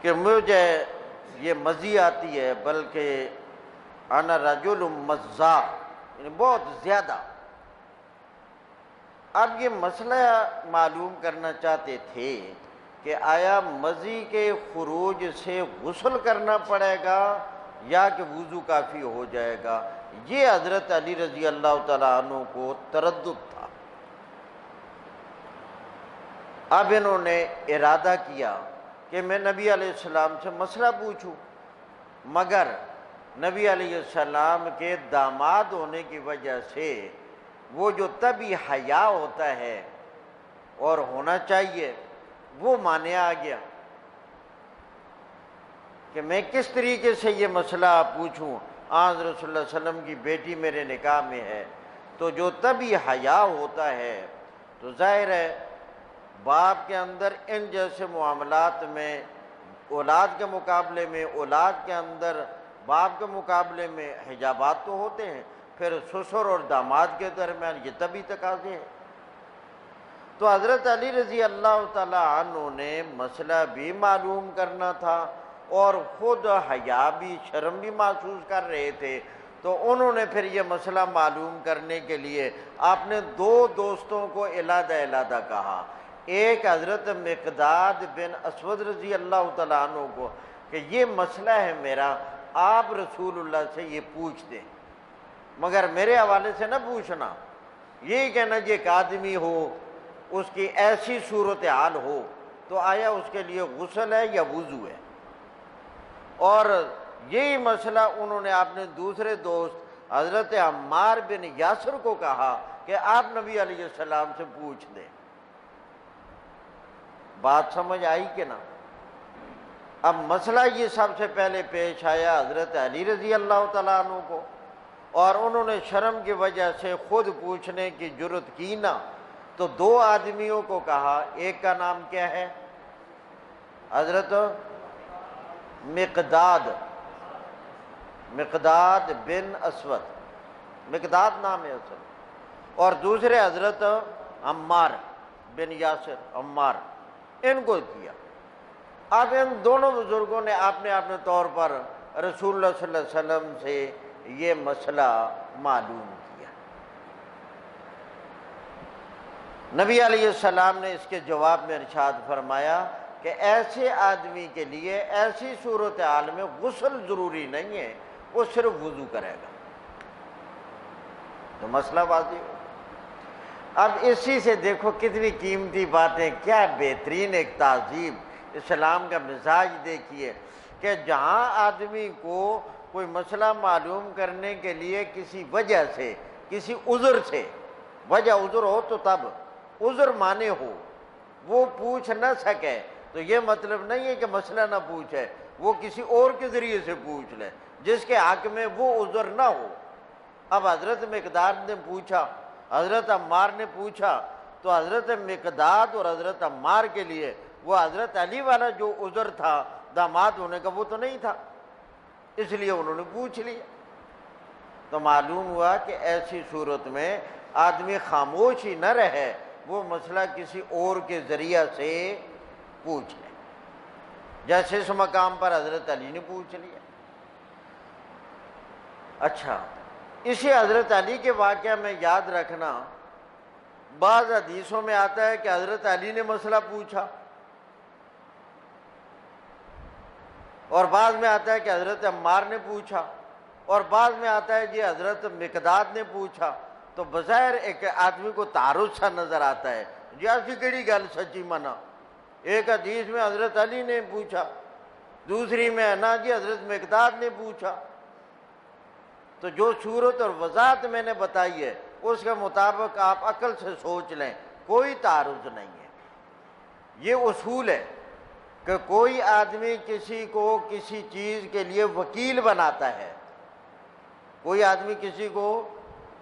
کہ مجھے یہ مزی آتی ہے، بلکہ انا رجل مزاح، یعنی بہت زیادہ۔ اب یہ مسئلہ معلوم کرنا چاہتے تھے کہ آیا مزی کے خروج سے غسل کرنا پڑے گا یا کہ وضو کافی ہو جائے گا؟ یہ حضرت علی رضی اللہ تعالیٰ عنہ کو تردد تھا۔ اب انہوں نے ارادہ کیا کہ میں نبی علیہ السلام سے مسئلہ پوچھوں، مگر نبی علیہ السلام کے داماد ہونے کی وجہ سے وہ جو طبعی حیا ہوتا ہے اور ہونا چاہیے، وہ مانے آ گیا کہ میں کس طریقے سے یہ مسئلہ پوچھوں۔ آج رسول اللہ علیہ وسلم کی بیٹی میرے نکاح میں ہے، تو جو طبعی حیا ہوتا ہے تو ظاہر ہے باپ کے اندر ان جیسے معاملات میں، اولاد کے مقابلے میں، اولاد کے اندر باپ کے مقابلے میں حجابات تو ہوتے ہیں، پھر سسر اور داماد کے درمیان یہ طبی تقاضے ہیں۔ تو حضرت علی رضی اللہ تعالی عنہ نے مسئلہ بھی معلوم کرنا تھا اور خود حیا بھی، شرم بھی محسوس کر رہے تھے، تو انہوں نے پھر یہ مسئلہ معلوم کرنے کے لیے آپ نے دو دوستوں کو علیحدہ علیحدہ کہا۔ ایک حضرت مقداد بن اسود رضی اللہ تعالیٰ عنہ کو کہ یہ مسئلہ ہے میرا، آپ رسول اللہ سے یہ پوچھ دیں، مگر میرے حوالے سے نہ پوچھنا، یہی کہنا کہ ایک آدمی ہو، اس کی ایسی صورتحال ہو تو آیا اس کے لیے غسل ہے یا وضو ہے۔ اور یہی مسئلہ انہوں نے اپنے دوسرے دوست حضرت عمار بن یاسر کو کہا کہ آپ نبی علیہ السلام سے پوچھ دیں۔ بات سمجھ آئی کہ نہ؟ اب مسئلہ یہ سب سے پہلے پیش آیا حضرت علی رضی اللہ تعالیٰ عنہ کو، اور انہوں نے شرم کی وجہ سے خود پوچھنے کی جرت کی نہ، تو دو آدمیوں کو کہا، ایک کا نام کیا ہے؟ حضرت مقداد بن اسود، مقداد نام ہے اصل، اور دوسرے حضرت عمار بن یاسر، عمار، ان کو کیا۔ اب ان دونوں بزرگوں نے اپنے طور پر رسول اللہ صلی اللہ علیہ وسلم سے یہ مسئلہ معلوم کیا۔ نبی علیہ السلام نے اس کے جواب میں ارشاد فرمایا کہ ایسے آدمی کے لیے ایسی صورتحال میں غسل ضروری نہیں ہے، وہ صرف وضو کرے گا، تو مسئلہ واضح ہو۔ اب اسی سے دیکھو کتنی قیمتی باتیں، کیا بہترین ایک تہذیب، اسلام کا مزاج دیکھیے کہ جہاں آدمی کو کوئی مسئلہ معلوم کرنے کے لیے کسی وجہ سے، کسی عذر سے، وجہ عذر ہو تو تب عذر مانے ہو، وہ پوچھ نہ سکے تو یہ مطلب نہیں ہے کہ مسئلہ نہ پوچھے، وہ کسی اور کے ذریعے سے پوچھ لے جس کے حق میں وہ عذر نہ ہو۔ اب حضرت مقداد نے پوچھا، حضرت عمار نے پوچھا، تو حضرت مقداد اور حضرت عمار کے لیے وہ حضرت علی والا جو عذر تھا داماد ہونے کا وہ تو نہیں تھا، اس لیے انہوں نے پوچھ لیا۔ تو معلوم ہوا کہ ایسی صورت میں آدمی خاموش ہی نہ رہے، وہ مسئلہ کسی اور کے ذریعہ سے پوچھ لے، جیسے اس مقام پر حضرت علی نے پوچھ لیا۔ اچھا، اسی حضرت علی کے واقعہ میں یاد رکھنا، بعض حدیثوں میں آتا ہے کہ حضرت علی نے مسئلہ پوچھا، اور بعض میں آتا ہے کہ حضرت عمار نے پوچھا، اور بعض میں آتا ہے کہ حضرت مقداد نے پوچھا۔ تو بظاہر ایک آدمی کو تعارض سا نظر آتا ہے، جی ایسی کیڑی گل سچی منا، ایک حدیث میں حضرت علی نے پوچھا، دوسری میں نا جی حضرت مقداد نے پوچھا۔ تو جو صورت اور وضاحت میں نے بتائی ہے اس کے مطابق آپ عقل سے سوچ لیں، کوئی تعارض نہیں ہے۔ یہ اصول ہے کہ کوئی آدمی کسی کو کسی چیز کے لیے وکیل بناتا ہے، کوئی آدمی کسی کو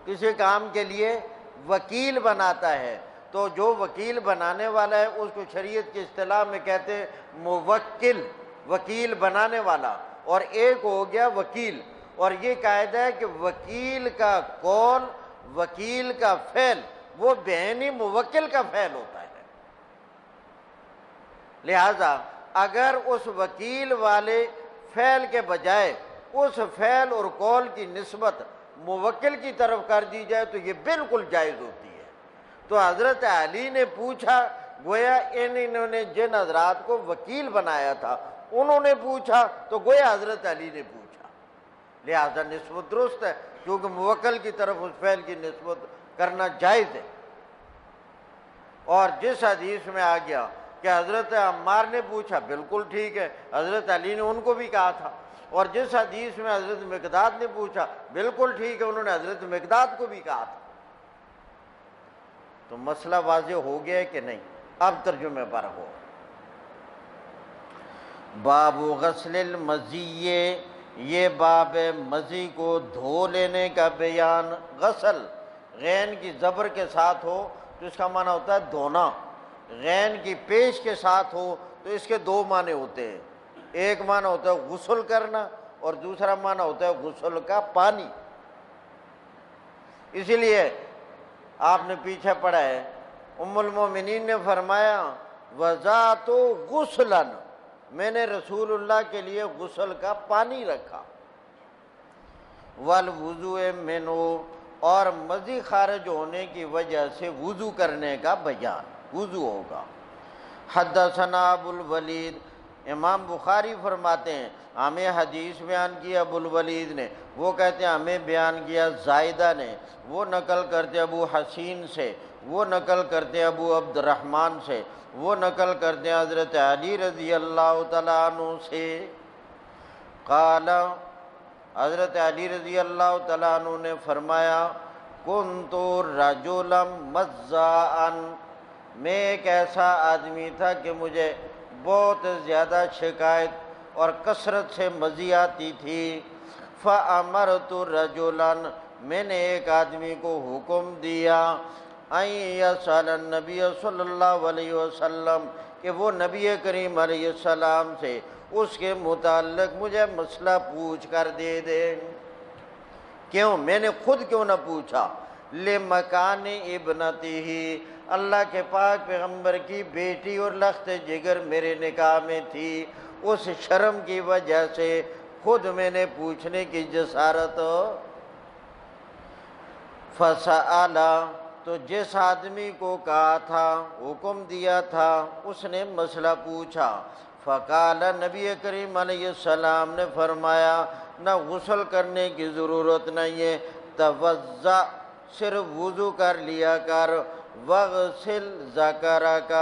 کسی کام کے لیے وکیل بناتا ہے، تو جو وکیل بنانے والا ہے اس کو شریعت کی اصطلاح میں کہتے ہیں موکل، وکیل بنانے والا، اور ایک ہو گیا وکیل۔ اور یہ قاعدہ ہے کہ وکیل کا قول، وکیل کا فعل وہ بعینی موکل کا فعل ہوتا ہے۔ لہذا اگر اس وکیل والے فعل کے بجائے اس فعل اور قول کی نسبت موکل کی طرف کر دی جائے تو یہ بالکل جائز ہوتی ہے۔ تو حضرت علی نے پوچھا، گویا انہوں نے جن حضرات کو وکیل بنایا تھا انہوں نے پوچھا، تو گویا حضرت علی نے پوچھا، لہذا نسبت درست ہے، کیونکہ موکل کی طرف اس فعل کی نسبت کرنا جائز ہے۔ اور جس حدیث میں آ گیا کہ حضرت عمار نے پوچھا، بالکل ٹھیک ہے، حضرت علی نے ان کو بھی کہا تھا، اور جس حدیث میں حضرت مقداد نے پوچھا، بالکل ٹھیک ہے، انہوں نے حضرت مقداد کو بھی کہا تھا۔ تو مسئلہ واضح ہو گیا ہے کہ نہیں؟ اب ترجمے پر ہو۔ باب غسل المزی، یہ باب مزی کو دھو لینے کا بیان۔ غسل غین کی زبر کے ساتھ ہو تو اس کا معنی ہوتا ہے دھونا، غین کی پیش کے ساتھ ہو تو اس کے دو معنی ہوتے ہیں، ایک معنی ہوتا ہے غسل کرنا اور دوسرا معنی ہوتا ہے غسل کا پانی۔ اسی لیے آپ نے پیچھے پڑھا ہے، ام المومنین نے فرمایا وَذَاتُ غُسْلًا، میں نے رسول اللہ کے لیے غسل کا پانی رکھا، وَالْوُضُوء مِنْهُ، اور مزی خارج ہونے کی وجہ سے وضو کرنے کا بیان، وضو ہوگا۔ حدثنا ابو الولید، امام بخاری فرماتے ہیں ہمیں حدیث بیان کیا ابو الولید نے، وہ کہتے ہیں ہمیں بیان کیا زائدہ نے، وہ نقل کرتے ابو حسین سے، وہ نقل کرتے ابو عبد الرحمن سے، وہ نقل کرتے حضرت علی رضی اللہ تعالیٰ عنہ سے، قال، حضرت علی رضی اللہ تعالیٰ عنہ نے فرمایا کنت رجلا مزاء، میں ایک ایسا آدمی تھا کہ مجھے بہت زیادہ شکایت اور کثرت سے مزی آتی تھی، فَأَمَرْتُ رَجُلًا، میں نے ایک آدمی کو حکم دیا أَن يَسْأَلَ النَّبِيَّ صلی اللہ علیہ وسلم، کہ وہ نبی کریم علیہ السلام سے اس کے متعلق مجھے مسئلہ پوچھ کر دے دے۔ کیوں؟ میں نے خود کیوں نہ پوچھا؟ لِمَكَانِ ابْنَتِهِ، اللہ کے پاک پیغمبر کی بیٹی اور لخت جگر میرے نکاح میں تھی، اس شرم کی وجہ سے خود میں نے پوچھنے کی جسارت۔ فَسَأَلَ، تو جس آدمی کو کہا تھا، حکم دیا تھا، اس نے مسئلہ پوچھا، فقال، نبی کریم علیہ السلام نے فرمایا نہ غسل کرنے کی ضرورت نہیں ہے، توضأ، صرف وضو کر لیا کر، وغسل ذکرک،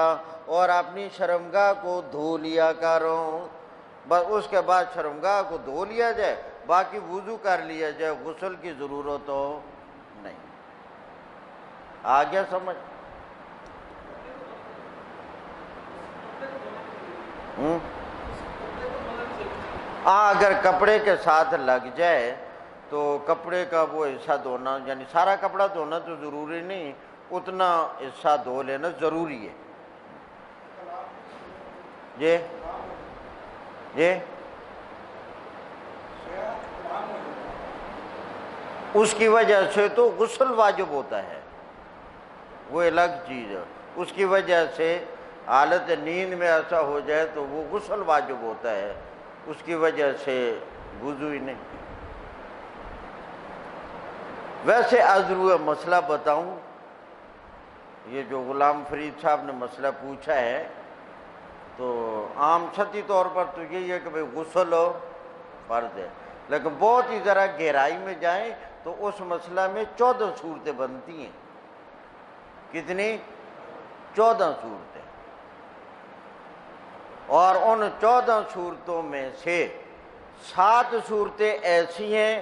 اور اپنی شرمگاہ کو دھو لیا کرو، بس اس کے بعد شرمگاہ کو دھو لیا جائے، باقی وضو کر لیا جائے، غسل کی ضرورت ہو نہیں۔ آ گیا سمجھ؟ اگر کپڑے کے ساتھ لگ جائے تو کپڑے کا وہ حصہ دھونا، یعنی سارا کپڑا دھونا تو ضروری نہیں، اتنا حصہ دھو لینا ضروری ہے۔ جی جی، اس کی وجہ سے تو غسل واجب ہوتا ہے، وہ الگ چیز ہے، اس کی وجہ سے حالت نیند میں ایسا ہو جائے تو وہ غسل واجب ہوتا ہے، اس کی وجہ سے وضو ہی نہیں۔ ویسے ضرور مسئلہ بتاؤں، یہ جو غلام فرید صاحب نے مسئلہ پوچھا ہے تو عام سطحی طور پر تو یہی ہے کہ بھئی غسل فرض ہے، لیکن بہت ہی ذرا گہرائی میں جائیں تو اس مسئلہ میں 14 صورتیں بنتی ہیں۔ کتنی؟ 14 صورتیں، اور ان 14 صورتوں میں سے 7 صورتیں ایسی ہیں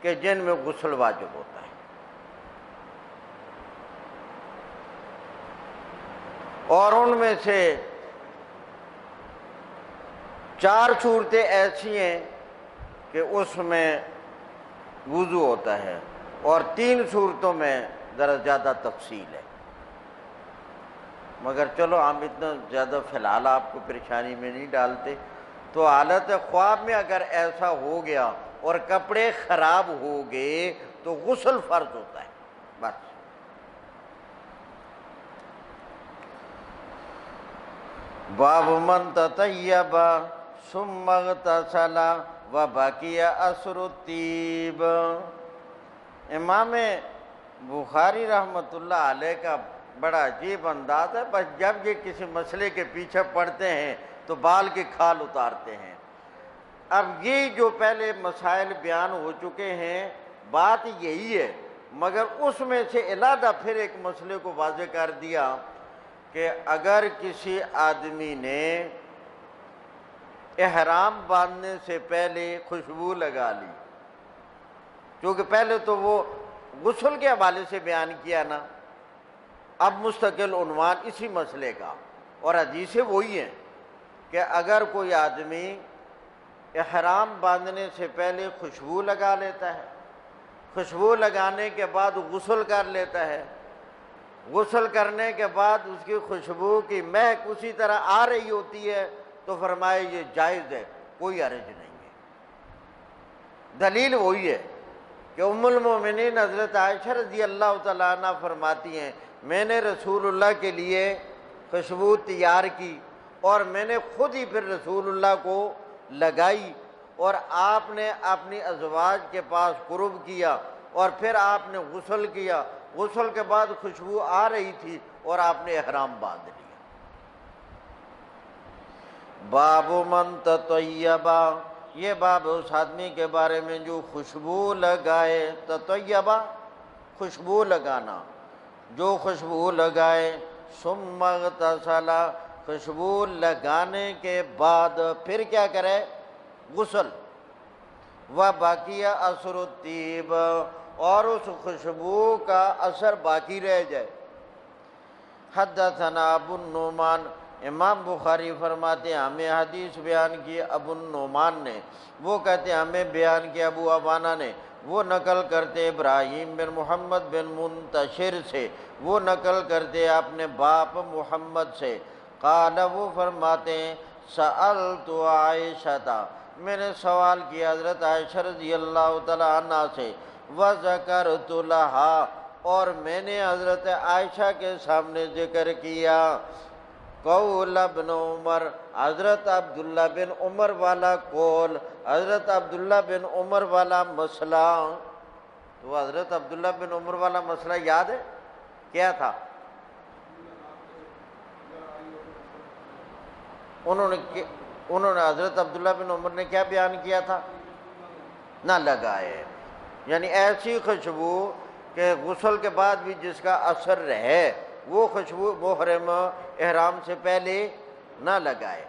کہ جن میں غسل واجب ہوتا ہے، اور ان میں سے 4 صورتیں ایسی ہیں کہ اس میں وضو ہوتا ہے، اور 3 صورتوں میں ذرا زیادہ تفصیل ہے، مگر چلو ہم اتنا زیادہ فی الحال آپ کو پریشانی میں نہیں ڈالتے۔ تو حالت خواب میں اگر ایسا ہو گیا اور کپڑے خراب ہو گئے تو غسل فرض ہوتا ہے، بس۔ باب من تطیب ثم اغتسل وبقی اثر الطیب، امام بخاری رحمۃ اللہ علیہ کا بڑا عجیب انداز ہے، بس جب یہ کسی مسئلے کے پیچھے پڑتے ہیں تو بال کی کھال اتارتے ہیں۔ اب یہ جو پہلے مسائل بیان ہو چکے ہیں، بات یہی ہے، مگر اس میں سے علیحدہ پھر ایک مسئلے کو واضح کر دیا کہ اگر کسی آدمی نے احرام باندھنے سے پہلے خوشبو لگا لی، کیونکہ پہلے تو وہ غسل کے حوالے سے بیان کیا نا، اب مستقل عنوان اسی مسئلے کا، اور حدیثیں وہی ہیں کہ اگر کوئی آدمی احرام باندھنے سے پہلے خوشبو لگا لیتا ہے، خوشبو لگانے کے بعد غسل کر لیتا ہے، غسل کرنے کے بعد اس کی خوشبو کی مہک اسی طرح آ رہی ہوتی ہے، تو فرمائے یہ جائز ہے، کوئی حرج نہیں ہے۔ دلیل وہی ہے کہ ام المومنین حضرت عائشہ رضی اللہ تعالیٰ عنہ فرماتی ہیں میں نے رسول اللہ کے لیے خوشبو تیار کی اور میں نے خود ہی پھر رسول اللہ کو لگائی، اور آپ نے اپنی ازواج کے پاس قرب کیا اور پھر آپ نے غسل کیا، غسل کے بعد خوشبو آ رہی تھی اور آپ نے احرام باندھ لیا۔ باب من تطیبا، یہ باب اس آدمی کے بارے میں جو خوشبو لگائے، تطیبا خوشبو لگانا، جو خوشبو لگائے، ثم اغتسل خوشبو لگانے کے بعد پھر کیا کرے؟ غسل، وبقی اثر الطیب، اور اس خوشبو کا اثر باقی رہ جائے۔ حدثنا ابو النعمان، امام بخاری فرماتے ہیں ہمیں حدیث بیان کی ابو النعمان نے، وہ کہتے ہیں ہمیں بیان کیا ابو عوانہ نے، وہ نقل کرتے ابراہیم بن محمد بن منتشر سے، وہ نقل کرتے اپنے باپ محمد سے، قال وہ فرماتے ہیں سألت عائشہ، میں نے سوال کیا حضرت عائشہ رضی اللہ تعالی عنہ سے، وذکرت لہا، اور میں نے حضرت عائشہ کے سامنے ذکر کیا قول ابن عمر، حضرت عبداللہ بن عمر والا قول، حضرت عبداللہ بن عمر والا مسئلہ۔ تو حضرت عبداللہ بن عمر والا مسئلہ یاد ہے کیا تھا؟ انہوں نے حضرت عبداللہ بن عمر نے کیا بیان کیا تھا؟ نہ لگائے، یعنی ایسی خوشبو کہ غسل کے بعد بھی جس کا اثر رہے، وہ خوشبو محرم احرام سے پہلے نہ لگائے۔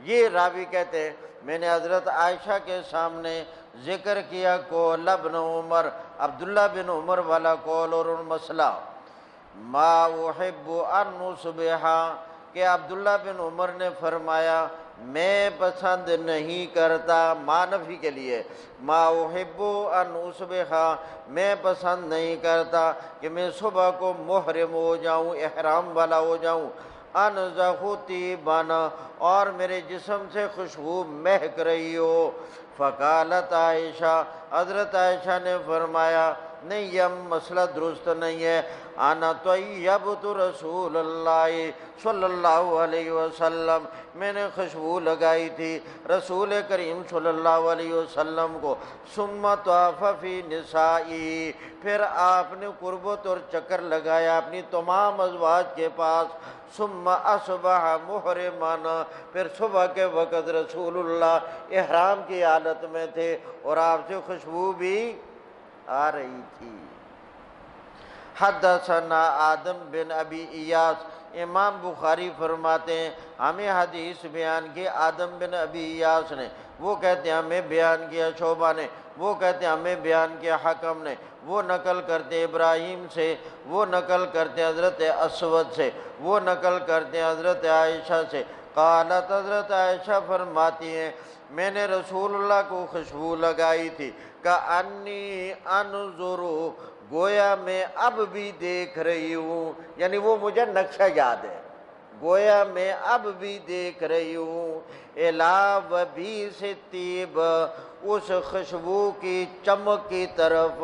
یہ راوی کہتے ہیں میں نے حضرت عائشہ کے سامنے ذکر کیا قول ابن عمر، عبداللہ بن عمر والا قول اور ان مسئلہ، ما احب ان اصبح، کہ عبداللہ بن عمر نے فرمایا میں پسند نہیں کرتا، ما نفی کے لیے، ما احب ان اصبح، میں پسند نہیں کرتا کہ میں صبح کو محرم ہو جاؤں، احرام والا ہو جاؤں، انزخ طیبن، اور میرے جسم سے خوشبو مہک رہی ہو۔ فقالت عائشہ، حضرت عائشہ نے فرمایا نہیں یہ مسئلہ درست نہیں ہے، انا طیبت رسول اللہ صلی اللہ علیہ وسلم، میں نے خوشبو لگائی تھی رسول کریم صلی اللہ علیہ وسلم کو، ثم طاف فی نسائی، پھر آپ نے قربت اور چکر لگایا اپنی تمام ازواج کے پاس، ثم اصبح محرمان، پھر صبح کے وقت رسول اللہ احرام کی حالت میں تھے اور آپ سے خوشبو بھی آ رہی تھی۔ حدثنا آدم بن ابی ایاس، امام بخاری فرماتے ہیں ہمیں حدیث بیان کی آدم بن ابی ایاس نے، وہ کہتے ہیں ہمیں بیان کیا شعبہ نے، وہ کہتے ہیں ہمیں بیان کیا حکم نے، وہ نقل کرتے ابراہیم سے، وہ نقل کرتے حضرت اسود سے، وہ نقل کرتے حضرت عائشہ سے، قالت حضرت عائشہ فرماتی ہیں میں نے رسول اللہ کو خوشبو لگائی تھی، کأنی انظر، گویا میں اب بھی دیکھ رہی ہوں، یعنی وہ مجھے نقشہ یاد ہے، گویا میں اب بھی دیکھ رہی ہوں، الا وبیس طیب، اس خوشبو کی چمک کی طرف،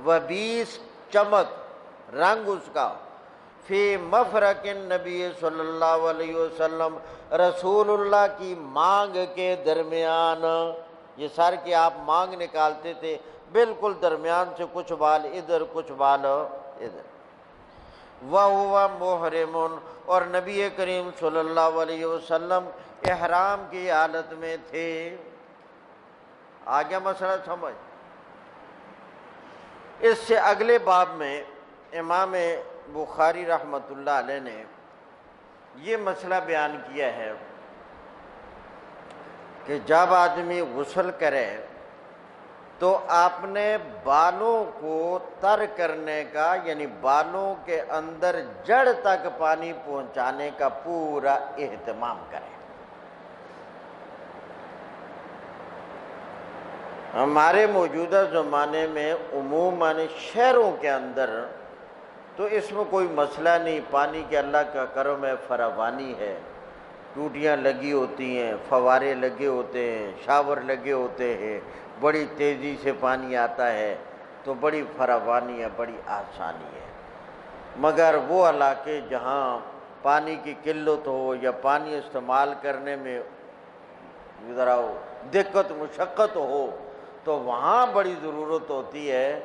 وبیس چمک، رنگ اس کا، فی مفرق النبی صلی اللہ علیہ وسلم، رسول اللہ کی مانگ کے درمیان، یہ سر کی آپ مانگ نکالتے تھے، بالکل درمیان سے کچھ بال ادھر کچھ بال ادھر، وَهُوَ مُحْرِمٌ، اور نبی کریم صلی اللہ علیہ وسلم احرام کی حالت میں تھے۔ آگے مسئلہ سمجھ۔ اس سے اگلے باب میں امام بخاری رحمۃ اللہ علیہ نے یہ مسئلہ بیان کیا ہے کہ جب آدمی غسل کرے تو اپنے بالوں کو تر کرنے کا، یعنی بالوں کے اندر جڑ تک پانی پہنچانے کا پورا اہتمام کرے۔ ہمارے موجودہ زمانے میں عموماً شہروں کے اندر تو اس میں کوئی مسئلہ نہیں، پانی کے اللہ کا کرم ہے، فراوانی ہے، ٹوٹیاں لگی ہوتی ہیں، فوارے لگے ہوتے ہیں، شاور لگے ہوتے ہیں، بڑی تیزی سے پانی آتا ہے، تو بڑی فراوانی ہے، بڑی آسانی ہے۔ مگر وہ علاقے جہاں پانی کی قلت ہو یا پانی استعمال کرنے میں ذرا دقت مشقت ہو تو وہاں بڑی ضرورت ہوتی ہے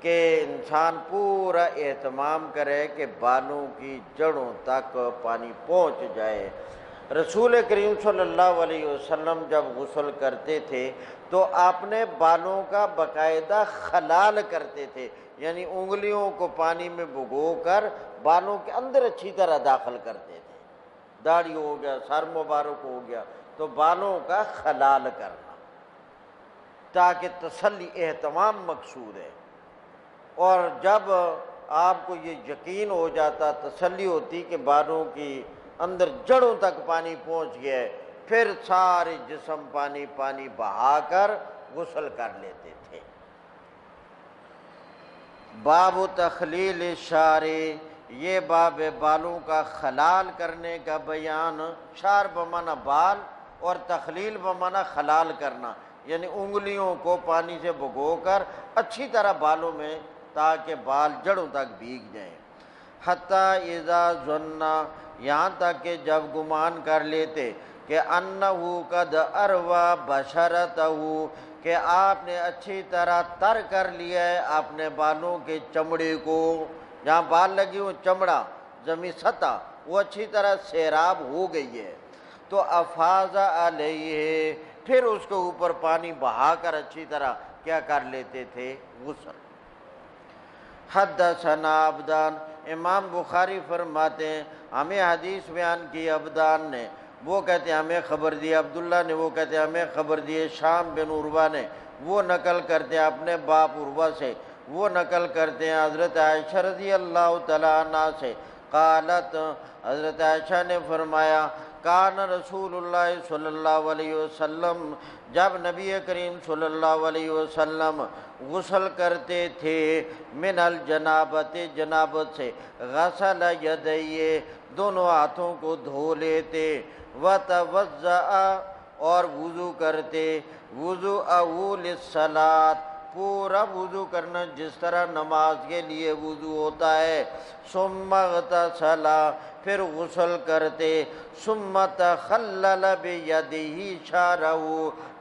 کہ انسان پورا اہتمام کرے کہ بالوں کی جڑوں تک پانی پہنچ جائے۔ رسول کریم صلی اللہ علیہ وسلم جب غسل کرتے تھے تو آپ نے بالوں کا باقاعدہ خلال کرتے تھے، یعنی انگلیوں کو پانی میں بھگو کر بالوں کے اندر اچھی طرح داخل کرتے تھے۔ داڑھی ہو گیا، سر مبارک ہو گیا، تو بالوں کا خلال کرنا تاکہ تسلی اہتمام مقصود ہے۔ اور جب آپ کو یہ یقین ہو جاتا، تسلی ہوتی کہ بالوں کی اندر جڑوں تک پانی پہنچ گیا ہے، پھر سارے جسم پانی بہا کر غسل کر لیتے تھے۔ باب تخلیل الشعر، یہ باب بالوں کا خلال کرنے کا بیان۔ شعر بمعنی بال اور تخلیل بمعنی خلال کرنا، یعنی انگلیوں کو پانی سے بھگو کر اچھی طرح بالوں میں تاکہ بال جڑوں تک بھیگ جائیں۔ حتی اذا ظن، یہاں تک کہ جب گمان کر لیتے کہ انہو قد اروا بشرتہ، کہ آپ نے اچھی طرح تر کر لیا ہے اپنے بالوں کے چمڑے کو، جہاں بال لگی ہوں چمڑا زمین سطح وہ اچھی طرح سیراب ہو گئی ہے، تو افاض علیہ، پھر اس کے اوپر پانی بہا کر اچھی طرح کیا کر لیتے تھے؟ غسل۔ حدثنا عبدان، امام بخاری فرماتے ہیں ہمیں حدیث بیان کی عبدان نے، وہ کہتے ہیں ہمیں خبر دی، عبداللہ نے وہ کہتے ہیں ہمیں خبر دی، شام بن عروہ نے وہ نقل کرتے ہیں اپنے باپ عروہ سے، وہ نقل کرتے ہیں حضرت عائشہ رضی اللہ تعالیٰ عنہ سے، قالت، حضرت عائشہ نے فرمایا کان رسول اللہ صلی اللہ علیہ وسلم، جب نبی کریم صلی اللہ علیہ وسلم غسل کرتے تھے، من الجنابت، جنابت سے، غسل یدیہ، دونوں ہاتھوں کو دھو لیتے، وتوضأ، اور وضو کرتے، وضوءہ للصلاۃ، پورا وضو کرنا جس طرح نماز کے لیے وضو ہوتا ہے، ثم اغتسل، پھر غسل کرتے، ثم تخلل بیدہ شعرہ،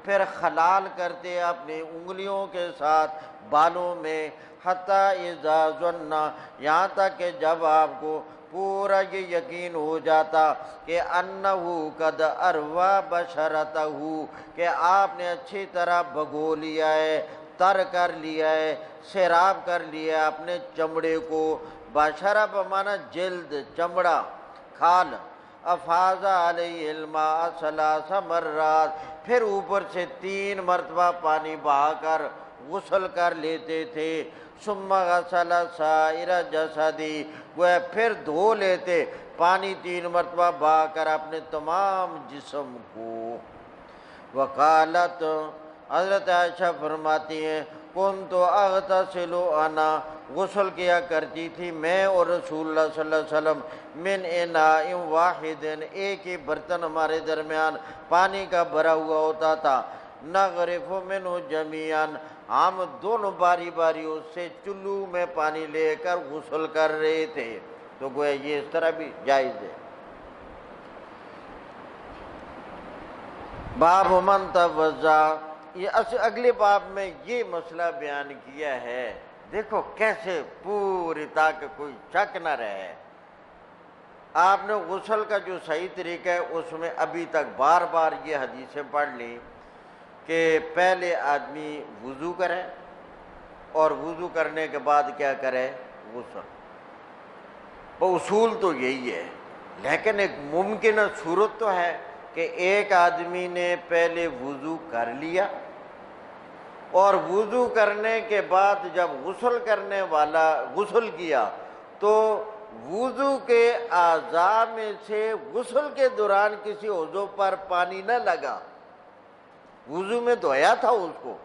پھر خلال کرتے اپنی انگلیوں کے ساتھ بالوں میں، حتی اذا ظن، یہاں تک کہ جب آپ کو پورا یہ یقین ہو جاتا کہ انہو قد اروا بشرتہ، کہ آپ نے اچھی طرح بھگو لیا ہے، تر کر لیا ہے، سیراب کر لیا ہے اپنے چمڑے کو، بشرہ بمعنی جلد، چمڑا، کھال، افاض علیہ الماء ثلاث مرات، پھر اوپر سے 3 مرتبہ پانی بہا کر غسل کر لیتے تھے، ثم غسل سائر جسدی، وہ پھر دھو لیتے پانی 3 مرتبہ بہا کر اپنے تمام جسم کو۔ وقالت، حضرت عائشہ فرماتی ہیں کنت اغتسل انا، غسل کیا کرتی تھی میں اور رسول اللہ صلی اللہ علیہ وسلم، من اناء واحد، ایک ہی برتن ہمارے درمیان پانی کا بھرا ہوا ہوتا تھا، نغرف منہ جمیعا، ہم دونوں باری باری اس سے چلو میں پانی لے کر غسل کر رہے تھے، تو گویا یہ اس طرح بھی جائز ہے۔ باب من توضا، یہ اگلے باب میں یہ مسئلہ بیان کیا ہے، دیکھو کیسے پوری تاکہ کوئی شک نہ رہے۔ آپ نے غسل کا جو صحیح طریقہ ہے اس میں ابھی تک بار بار یہ حدیثیں پڑھ لی کہ پہلے آدمی وضو کرے اور وضو کرنے کے بعد کیا کرے؟ غسل۔ اصول تو یہی ہے، لیکن ایک ممکنہ صورت تو ہے کہ ایک آدمی نے پہلے وضو کر لیا اور وضو کرنے کے بعد جب غسل کرنے والا غسل کیا تو وضو کے اعضاء میں سے غسل کے دوران کسی عضو پر پانی نہ لگا، وضو میں دھویا تھا اس کو،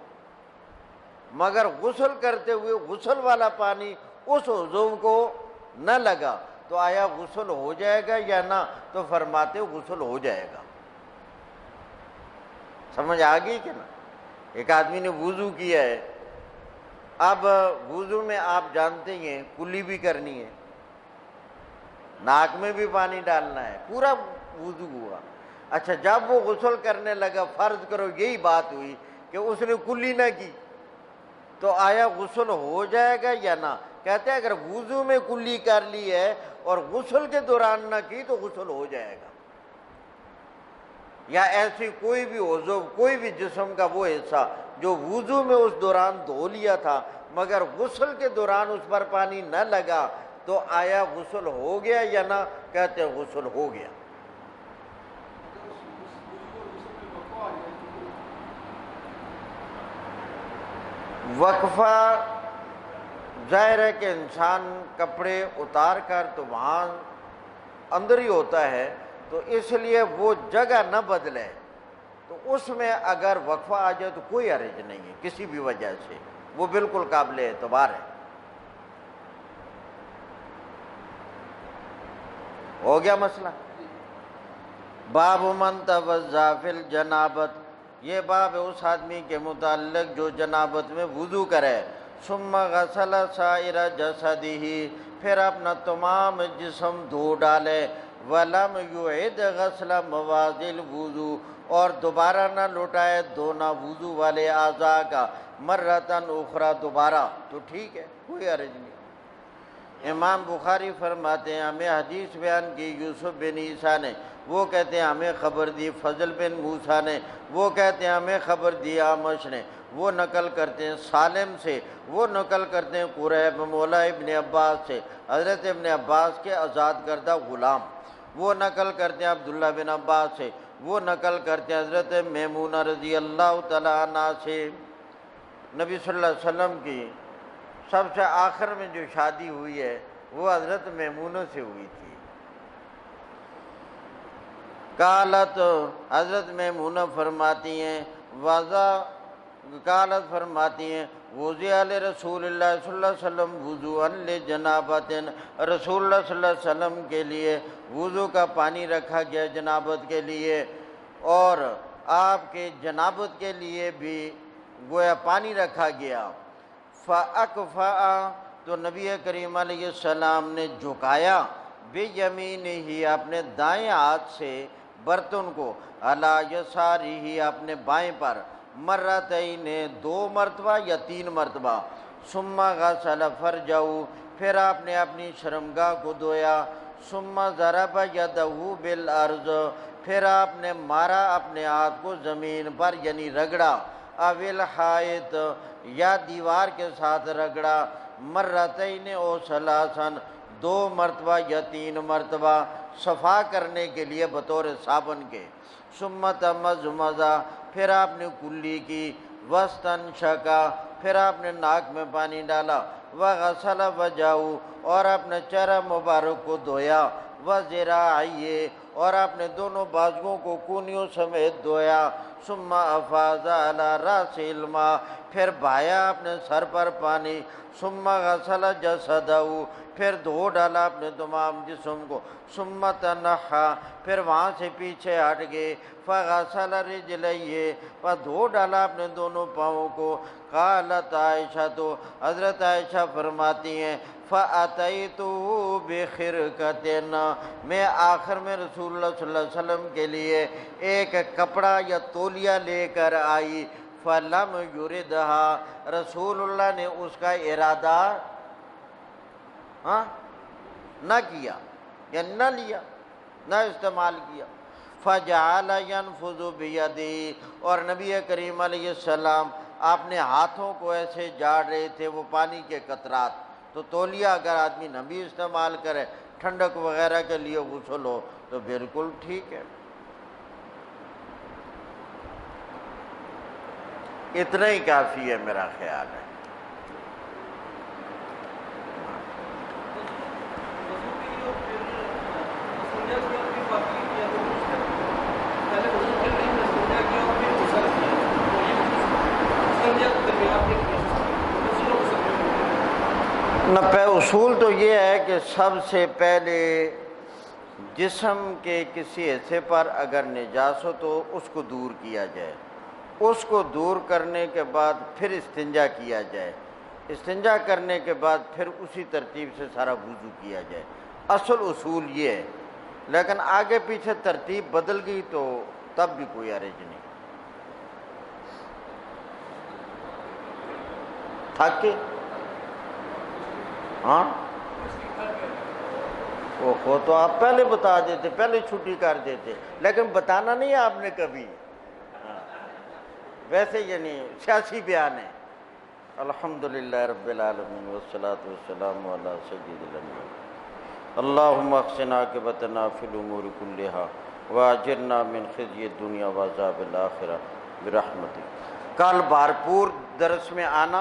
مگر غسل کرتے ہوئے غسل والا پانی اس عضو کو نہ لگا، تو آیا غسل ہو جائے گا یا نہ؟ تو فرماتے غسل ہو جائے گا۔ سمجھ آ گئی کہ نا؟ ایک آدمی نے وضو کیا ہے، اب وضو میں آپ جانتے ہیں کلی بھی کرنی ہے، ناک میں بھی پانی ڈالنا ہے، پورا وضو ہوا۔ اچھا جب وہ غسل کرنے لگا، فرض کرو یہی بات ہوئی کہ اس نے کلی نہ کی، تو آیا غسل ہو جائے گا یا نہ؟ کہتے ہیں اگر وضو میں کلی کر لی ہے اور غسل کے دوران نہ کی تو غسل ہو جائے گا۔ یا ایسی کوئی بھی عضو، کوئی بھی جسم کا وہ حصہ جو وضو میں اس دوران دھو لیا تھا مگر غسل کے دوران اس پر پانی نہ لگا، تو آیا غسل ہو گیا یا نہ؟ کہتے ہیں غسل ہو گیا۔ وقفہ ظاہر ہے کہ انسان کپڑے اتار کر تو وہاں اندر ہی ہوتا ہے، تو اس لیے وہ جگہ نہ بدلے، تو اس میں اگر وقفہ آ جائے تو کوئی حرج نہیں ہے کسی بھی وجہ سے، وہ بالکل قابل اعتبار ہے۔ ہو گیا مسئلہ؟ باب من توضا فی الجنابت، یہ باب ہے اس آدمی کے متعلق جو جنابت میں وضو کرے، ثم غسل سائر جسدہ، پھر اپنا تمام جسم دھو ڈالے، ولم یعد غسل مواضع الوضو، اور دوبارہ نہ لوٹائے دھونا وضو والے اعضاء کا، مرتن اخرى، دوبارہ، تو ٹھیک ہے، کوئی حرج نہیں۔ امام بخاری فرماتے ہیں ہمیں حدیث بیان کی یوسف بن عیسیٰ نے، وہ کہتے ہیں ہمیں خبر دی فضل بن موسیٰ نے، وہ کہتے ہیں ہمیں خبر دی اعمش نے، وہ نقل کرتے ہیں سالم سے، وہ نقل کرتے ہیں قریب مولا ابن عباس سے، حضرت ابن عباس کے آزاد کردہ غلام، وہ نقل کرتے ہیں عبداللہ بن عباس سے، وہ نقل کرتے ہیں حضرت میمونہ رضی اللہ تعالیٰ عنہ سے۔ نبی صلی اللہ علیہ وسلم کی سب سے آخر میں جو شادی ہوئی ہے وہ حضرت میمونہ سے ہوئی تھی۔ قالت، حضرت میمونہ فرماتی ہیں، قالت فرماتی ہیں، وضع علی رسول اللہ صلی اللہ علیہ وسلم وضوءا لجنابت، رسول اللہ صلی اللہ علیہ وسلم کے لیے وضو کا پانی رکھا گیا جنابت کے لیے، اور آپ کے جنابت کے لیے بھی گویا پانی رکھا گیا۔ فَأَكْفَأَ، تو نبی کریم علیہ السلام نے جھکایا، بِيَمِينِهِ، اپنے دائیں ہاتھ سے برتن کو، عَلَى يَسَارِهِ، اپنے بائیں پر، مرتین، 2 مرتبہ یا 3 مرتبہ، ثم غسل فرجہ، پھر آپ نے اپنی شرمگاہ کو دھویا، ثم ضرب یدہ بالارض، پھر آپ نے مارا اپنے ہاتھ کو زمین پر یعنی رگڑا، اویل حائط، یا دیوار کے ساتھ رگڑا، مرتین او ثلاثن، 2 مرتبہ یا 3 مرتبہ، صفا کرنے کے لیے بطور صابن کے، ثم تمضمض، پھر آپ نے کلی کی، واستنشقا، پھر آپ نے ناک میں پانی ڈالا، وغسل وجہہ، اور اپنے چہرہ مبارک کو دھویا، وذراعیہ، اور اپنے دونوں بازوؤں کو کونیوں سمیت دھویا، ثم افاض علی رأس الماء، پھر بہایا اپنے سر پر پانی، ثم غسل جسدہ، پھر دھو ڈالا اپنے تمام جسم کو، ثم تنحى، پھر وہاں سے پیچھے ہٹ گئے، فغسل رجلیہ، پھر دھو ڈالا اپنے دونوں پاؤں کو۔ قالت عائشہ، تو حضرت عائشہ فرماتی ہیں، فَأَتَيْتُهُ بِخِرْقَةٍ، میں آخر میں رسول اللہ صلی اللہ علیہ وسلم کے لیے ایک کپڑا یا تولیہ لے کر آئی، فَلَمْ يُرِدْهَا، رسول اللہ نے اس کا ارادہ نہ کیا، یا نہ لیا، نہ استعمال کیا۔ فَجَعَلَ يَنْفُضُ بِيَدِهِ، اور نبی کریم علیہ السلام اپنے ہاتھوں کو ایسے جاڑ رہے تھے، وہ پانی کے قطرات، تو تولیہ اگر آدمی نہ بھی استعمال کرے، ٹھنڈک وغیرہ کے لیے غسل ہو تو بالکل ٹھیک ہے۔ اتنا ہی کافی ہے میرا خیال ہے۔ اصول تو یہ ہے کہ سب سے پہلے جسم کے کسی حصے پر اگر نجاست ہو اس کو دور کیا جائے، اس کو دور کرنے کے بعد پھر استنجا کیا جائے، استنجا کرنے کے بعد پھر اسی ترتیب سے سارا وضو کیا جائے، اصل اصول یہ ہے، لیکن آگے پیچھے ترتیب بدل گئی تو تب بھی کوئی حرج نہیں۔ تھک کے ہاں وہ تو آپ پہلے بتا دیتے، پہلے چھٹی کر دیتے، لیکن بتانا نہیں آپ نے کبھی۔ ویسے یعنی سیاسی بیان ہے۔ الحمدللہ رب العالمین والصلاة والسلام علی سید الانبیاء اللہم احسن عاقبتنا فی الامور کلہا واجرنا من خزی الدنیا وعذاب الآخرہ برحمتک۔ کل بھارپور درس میں آنا۔